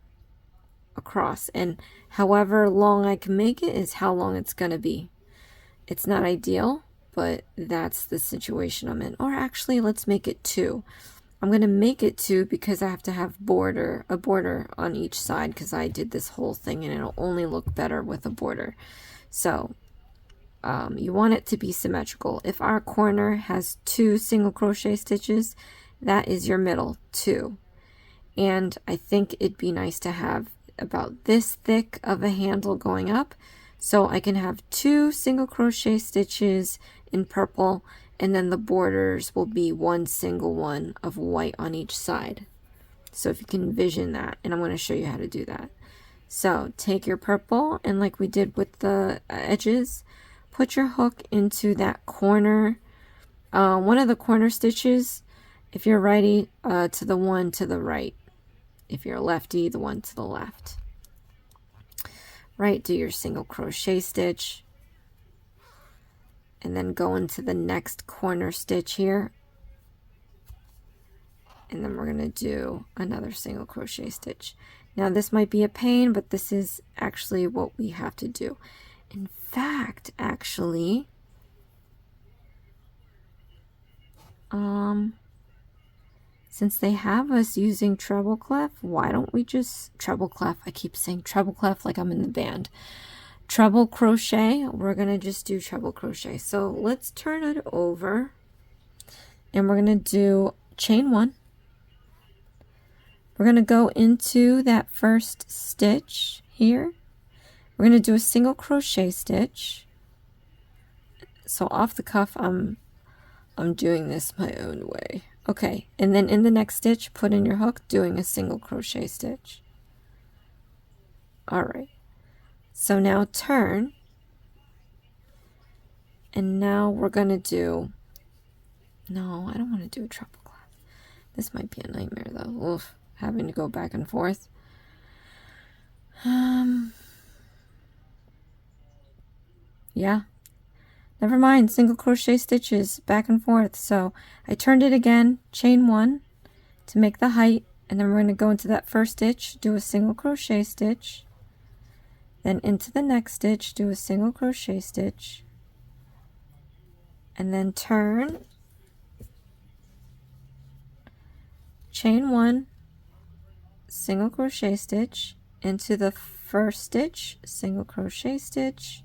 across, and however long I can make it is how long it's gonna be. It's not ideal, but that's the situation I'm in. Or actually, let's make it 2. I'm gonna make it 2 because I have to have a border on each side, because I did this whole thing and it'll only look better with a border. So you want it to be symmetrical. If our corner has 2 single crochet stitches, that is your middle 2. And I think it'd be nice to have about this thick of a handle going up, so I can have 2 single crochet stitches in purple, and then the borders will be 1 single one of white on each side. So if you can envision that, and I'm going to show you how to do that. So take your purple, and like we did with the edges, put your hook into that corner, one of the corner stitches. If you're righty, to the one to the right. If you're lefty, the one to the left. Right, do your single crochet stitch, and then go into the next corner stitch here, and then we're going to do another single crochet stitch. Now this might be a pain, but this is actually what we have to do. In fact, actually, since they have us using treble clef, why don't we just treble clef? I keep saying treble clef like I'm in the band. Treble crochet, we're going to just do treble crochet. So let's turn it over, and we're going to do chain 1. we're going to go into that first stitch here. We're going to do a single crochet stitch. So off the cuff, I'm doing this my own way. Okay, and then in the next stitch, put in your hook, doing a single crochet stitch. All right, so now turn, and now we're gonna do, no, I don't want to do a treble clef. This might be a nightmare though. Oof, having to go back and forth. Yeah, never mind, single crochet stitches back and forth. So I turned it again, chain 1 to make the height, and then we're going to go into that first stitch, do a single crochet stitch, then into the next stitch, do a single crochet stitch, and then turn, chain 1, single crochet stitch, into the first stitch, single crochet stitch,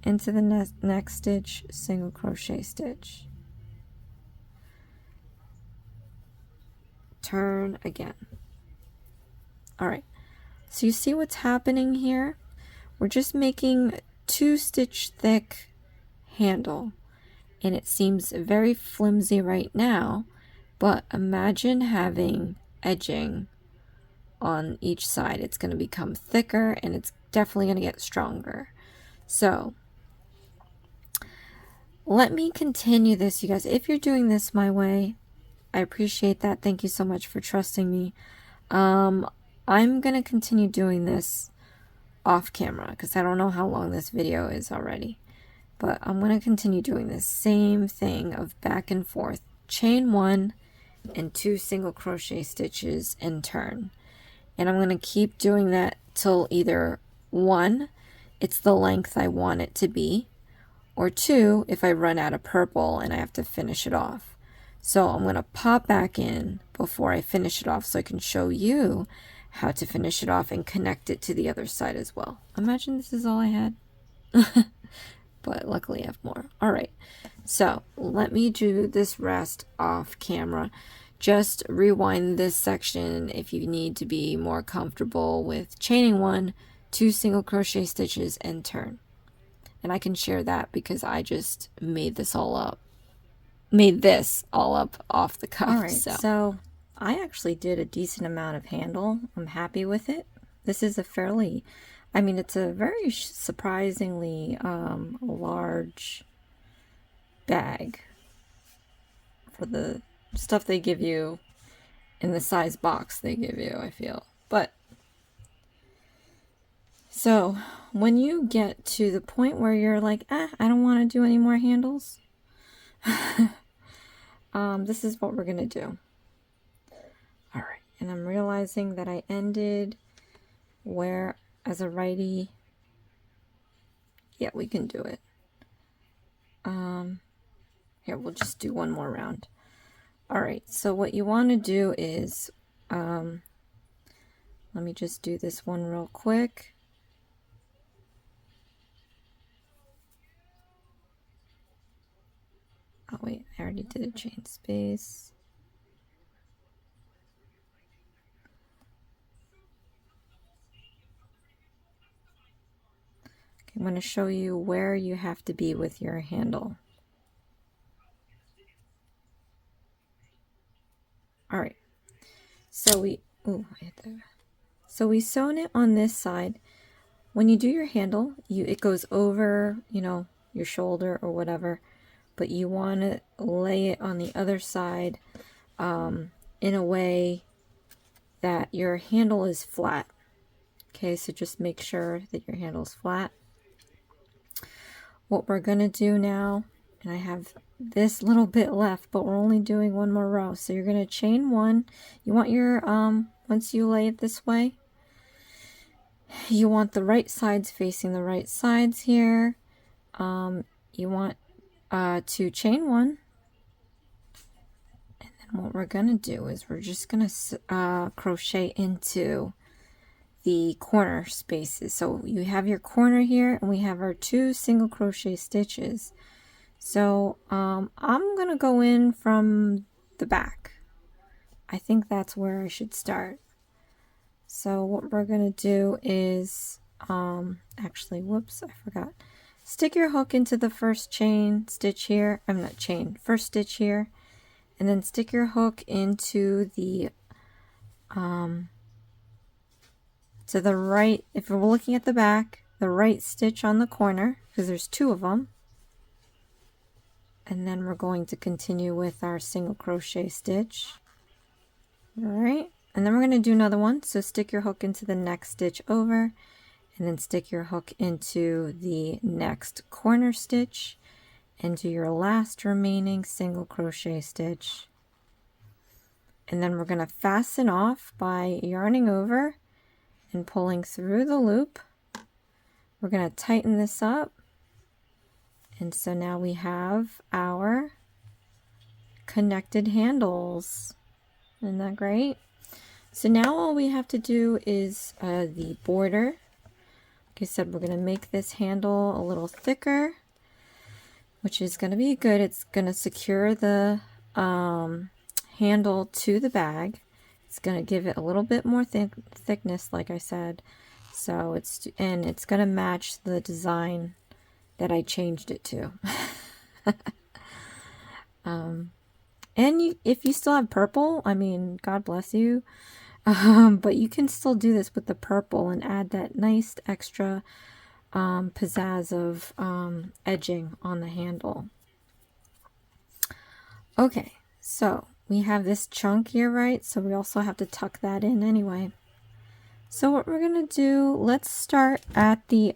into the next stitch, single crochet stitch, turn again. All right, so you see what's happening here? We're just making 2-stitch thick handle, and it seems very flimsy right now, but imagine having edging on each side. It's going to become thicker, and it's definitely going to get stronger. So let me continue this, you guys. If you're doing this my way, I appreciate that. Thank you so much for trusting me. I'm going to continue doing this off camera because I don't know how long this video is already. But I'm going to continue doing this same thing of back and forth. Chain 1 and 2 single crochet stitches and turn. And I'm going to keep doing that till either 1, it's the length I want it to be, or 2, if I run out of purple and I have to finish it off. So I'm going to pop back in before I finish it off so I can show you how to finish it off and connect it to the other side as well. Imagine this is all I had. But luckily I have more. All right, so let me do this rest off camera. Just rewind this section if you need to be more comfortable with chaining 1, 2 single crochet stitches, and turn. And I can share that because I just made this all up. Off the cuff. All right, so I actually did a decent amount of handle. I'm happy with it. This is a fairly, I mean, it's a very surprisingly large bag for the stuff they give you in the size box they give you, I feel. But so when you get to the point where you're like, I don't want to do any more handles, this is what we're gonna do. All right, and I'm realizing that I ended where, as a righty, yeah, we can do it. Here, we'll just do one more round. All right, so what you want to do is, let me just do this one real quick. Oh wait, I already did a chain space. Okay, I'm going to show you where you have to be with your handle. All right, so we sewn it on this side. When you do your handle, it goes over, your shoulder or whatever, but you want to lay it on the other side in a way that your handle is flat. Okay, so just make sure that your handle is flat. What we're going to do now, and I have this little bit left, but we're only doing one more row. So you're going to chain 1. You want your, once you lay it this way, you want the right sides facing the right sides here. You want to chain 1. And then what we're going to do is we're just going to crochet into the corner spaces. So you have your corner here, and we have our 2 single crochet stitches. So I'm gonna go in from the back. I think that's where I should start. So what we're going to do is, actually, whoops, I forgot. Stick your hook into the first chain stitch here. I'm not chain, first stitch here. And then stick your hook into the, to the right, if we're looking at the back, the right stitch on the corner, because there's two of them. And then we're going to continue with our single crochet stitch. All right, and then we're going to do another one. So stick your hook into the next stitch over, and then stick your hook into the next corner stitch and do your last remaining single crochet stitch. And then we're going to fasten off by yarning over and pulling through the loop. We're going to tighten this up. And so now we have our connected handles. Isn't that great? So now all we have to do is the border. Like I said, we're going to make this handle a little thicker, which is going to be good. It's going to secure the handle to the bag. It's going to give it a little bit more thickness, like I said. So it's going to match the design that I changed it to. And if you still have purple, I mean, God bless you. But you can still do this with the purple and add that nice extra pizzazz of edging on the handle. Okay, so we have this chunk here, right? So we also have to tuck that in anyway. So what we're gonna do, let's start at the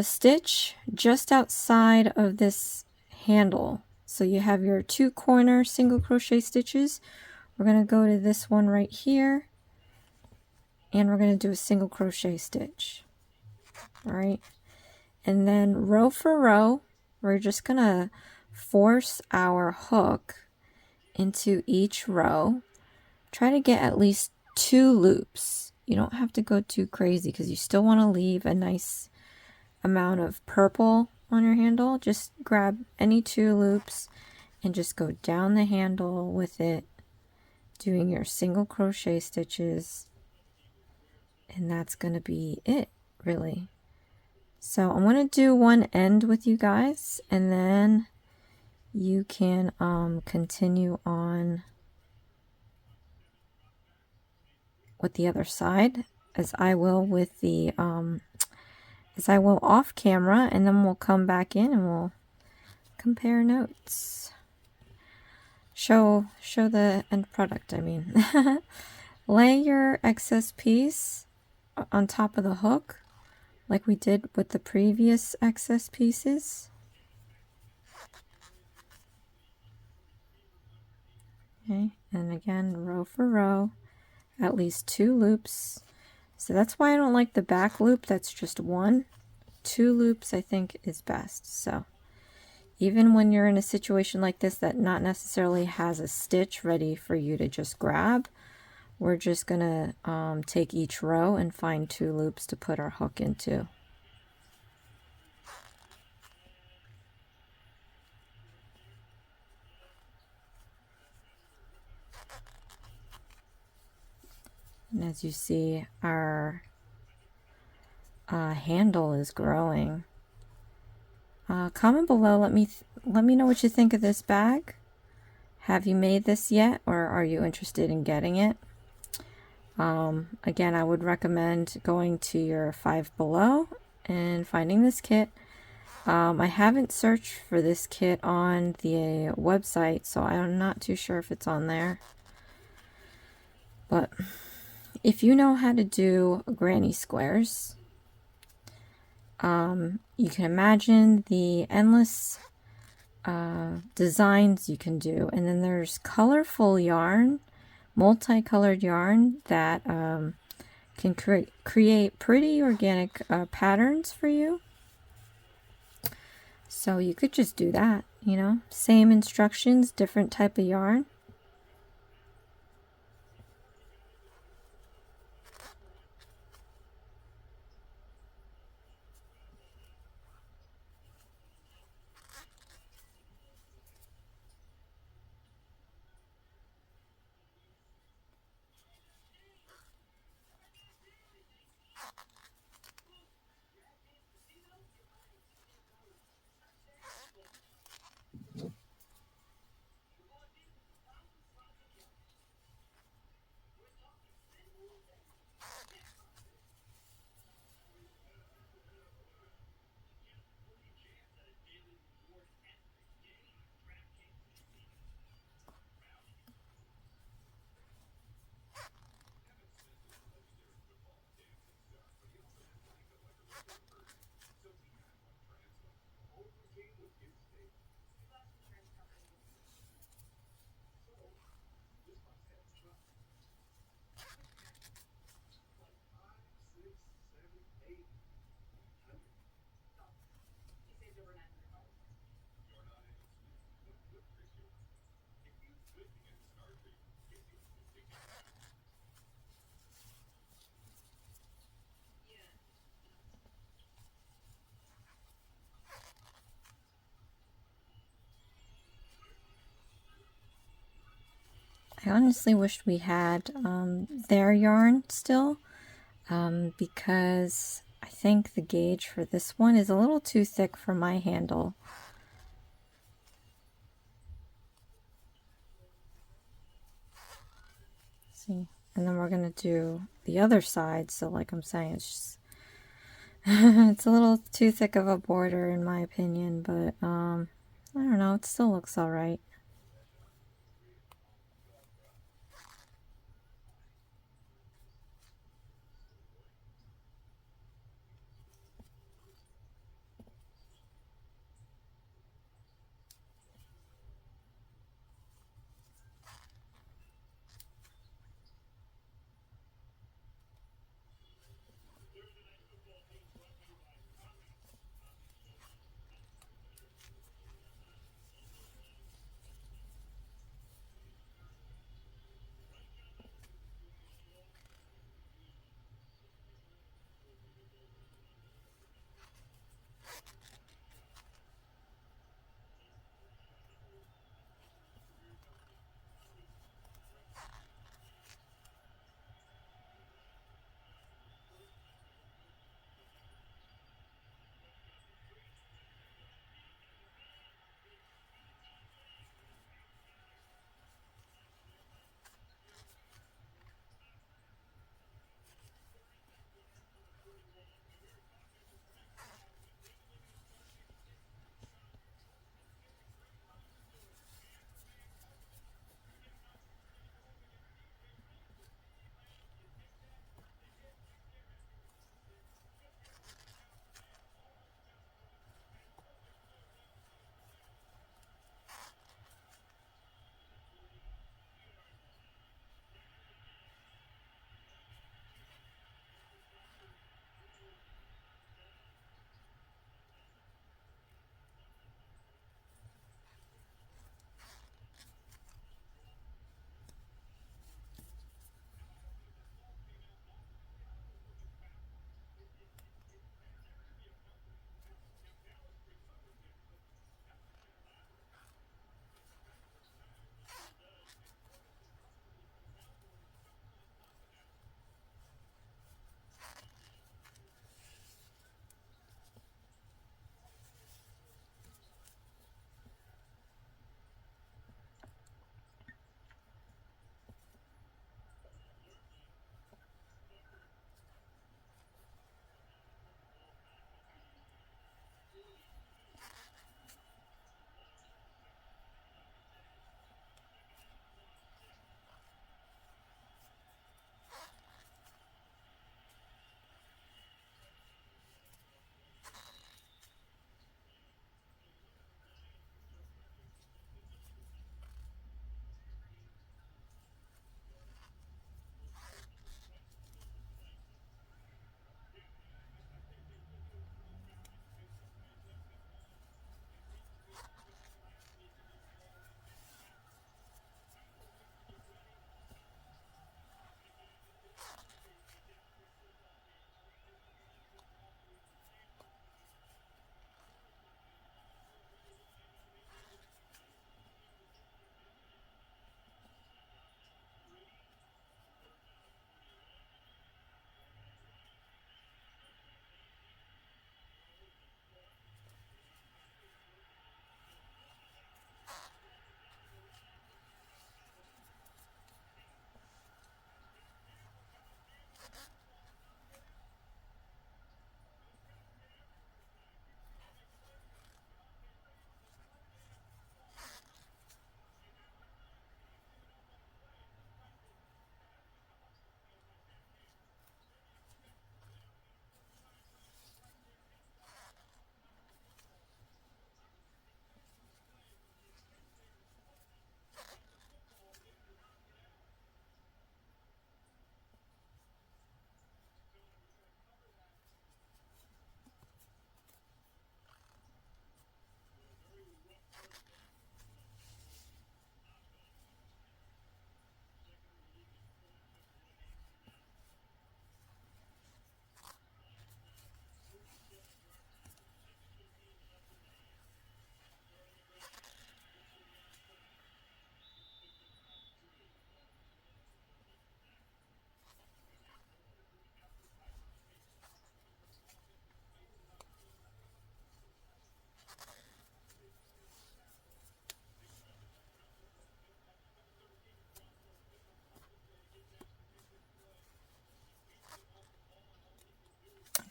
stitch just outside of this handle. So you have your two corner single crochet stitches. We're going to go to this one right here, and we're going to do a single crochet stitch. All right, and then row for row, we're just going to force our hook into each row. Try to get at least 2 loops. You don't have to go too crazy because you still want to leave a nice amount of purple on your handle. Just grab any 2 loops and just go down the handle with it, doing your single crochet stitches, and that's going to be it, really. So I'm going to do one end with you guys, and then you can continue on with the other side, as I will with the off camera, and then we'll come back in and we'll compare notes. Show the end product, I mean. Lay your excess piece on top of the hook, like we did with the previous excess pieces. Okay, and again, row for row, at least 2 loops. So that's why I don't like the back loop, that's just 1. 2 loops I think is best. So even when you're in a situation like this that not necessarily has a stitch ready for you to just grab, we're just gonna take each row and find 2 loops to put our hook into. And as you see, our handle is growing. Comment below, let me know what you think of this bag. Have you made this yet, or are you interested in getting it? Again, I would recommend going to your 5 below and finding this kit. I haven't searched for this kit on the website, so I'm not too sure if it's on there. But if you know how to do granny squares, you can imagine the endless designs you can do. And then there's colorful yarn, multicolored yarn that can create pretty organic patterns for you. So you could just do that, you know, same instructions, different type of yarn. I honestly wish we had their yarn still, because I think the gauge for this one is a little too thick for my handle. See, and then we're gonna do the other side, so like I'm saying, it's just it's a little too thick of a border in my opinion, but I don't know, it still looks all right.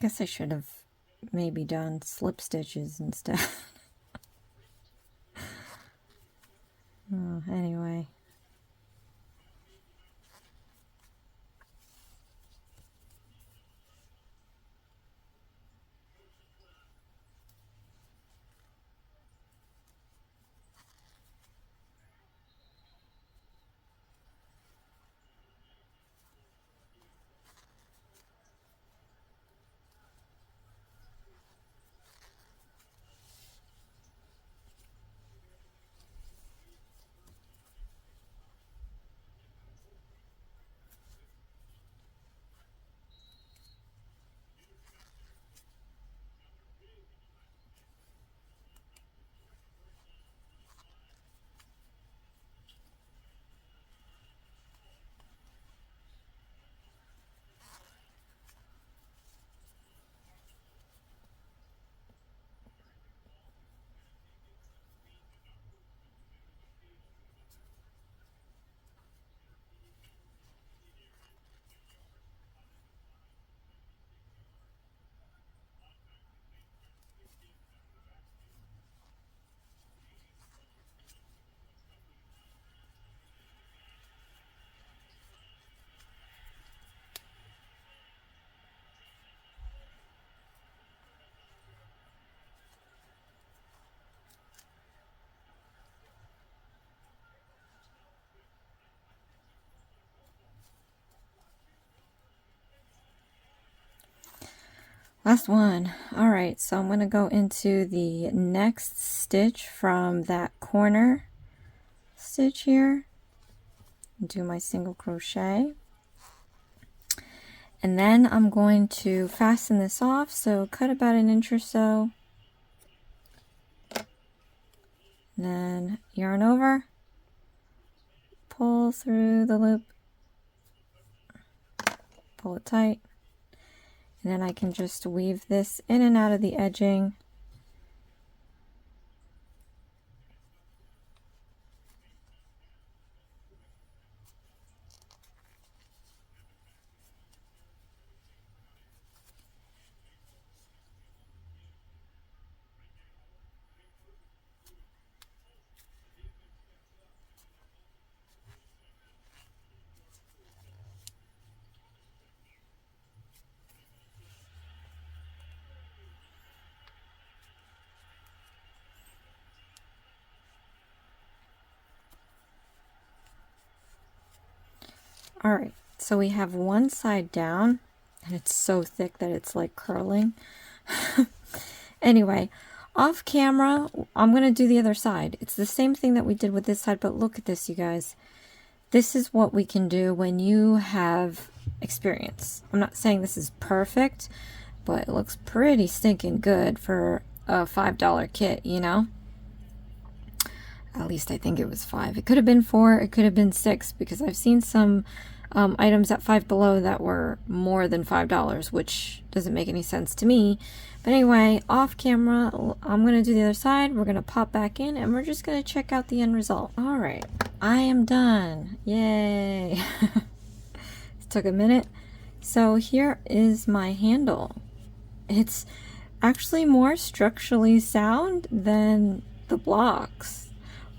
Guess I should have maybe done slip stitches instead. Oh, anyway. Last one. All right, so I'm going to go into the next stitch from that corner stitch here. Do my single crochet. And then I'm going to fasten this off, so cut about 1 inch or so. Then yarn over, pull through the loop, pull it tight. And then I can just weave this in and out of the edging. All right, so we have one side down, and it's so thick that it's like curling. Anyway, off camera, I'm going to do the other side. It's the same thing that we did with this side, but look at this, you guys. This is what we can do when you have experience. I'm not saying this is perfect, but it looks pretty stinking good for a $5 kit, you know? At least I think it was 5. It could have been 4, it could have been 6, because I've seen some items at Five Below that were more than $5, which doesn't make any sense to me. But anyway, off camera, I'm going to do the other side. We're going to pop back in, and we're just going to check out the end result. All right, I am done. Yay. It took a minute. So here is my handle. It's actually more structurally sound than the blocks.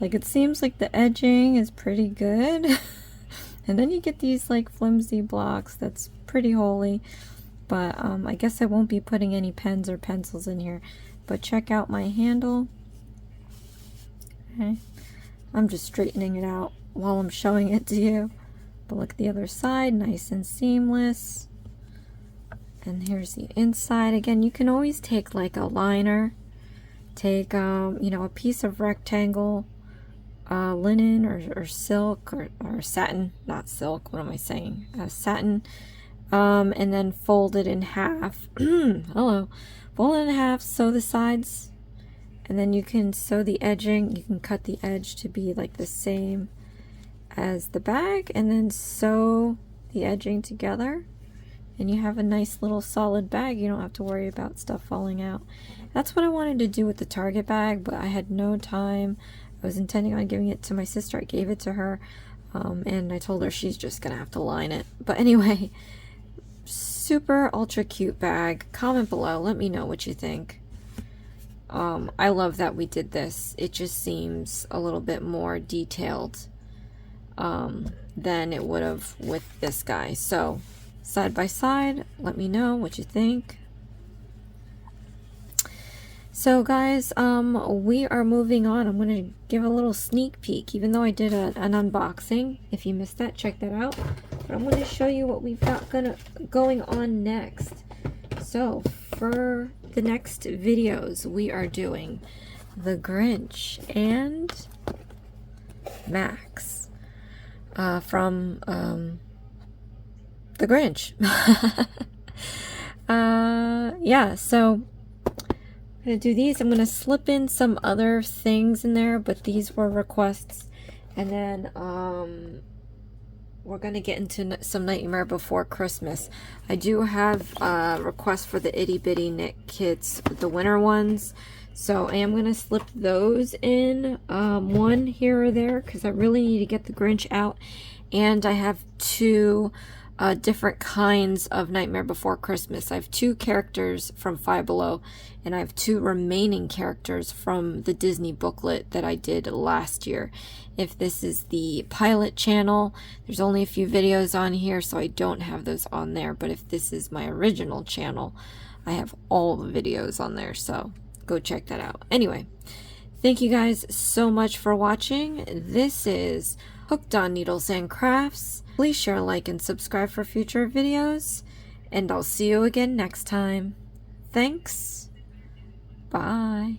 Like, it seems like the edging is pretty good. And then you get these like flimsy blocks that's pretty holy. But I guess I won't be putting any pens or pencils in here. But check out my handle. Okay. I'm just straightening it out while I'm showing it to you. But look at the other side, nice and seamless. And here's the inside. Again, you can always take like a liner. Take, you know, a piece of rectangle linen or silk or satin, not silk, what am I saying, satin, and then fold it in half. Hello. Fold it in half, sew the sides, and then you can sew the edging. You can cut the edge to be like the same as the bag, and then sew the edging together, and you have a nice little solid bag. You don't have to worry about stuff falling out. That's what I wanted to do with the Target bag, but I had no time. I was intending on giving it to my sister. I gave it to her, and I told her she's just gonna have to line it. But anyway, super ultra cute bag. Comment below, let me know what you think. I love that we did this. It just seems a little bit more detailed than it would have with this guy. So side by side, let me know what you think. So guys, we are moving on. I'm going to give a little sneak peek, even though I did an unboxing. If you missed that, check that out. But I'm going to show you what we've got going on next. So for the next videos, we are doing the Grinch and Max from the Grinch. Yeah, so I'm going to do these. I'm going to slip in some other things in there, but these were requests. And then we're going to get into some Nightmare Before Christmas. I do have requests for the itty bitty knit kits, the winter ones. So I am going to slip those in, one here or there, because I really need to get the Grinch out. And I have two different kinds of Nightmare Before Christmas. I have two characters from Five Below, and I have two remaining characters from the Disney booklet that I did last year. If this is the pilot channel, there's only a few videos on here, so I don't have those on there. But if this is my original channel, I have all the videos on there, so go check that out. Anyway, thank you guys so much for watching. This is Hooked on Needles and Crafts. Please share, like, and subscribe for future videos, and I'll see you again next time. Thanks. Bye.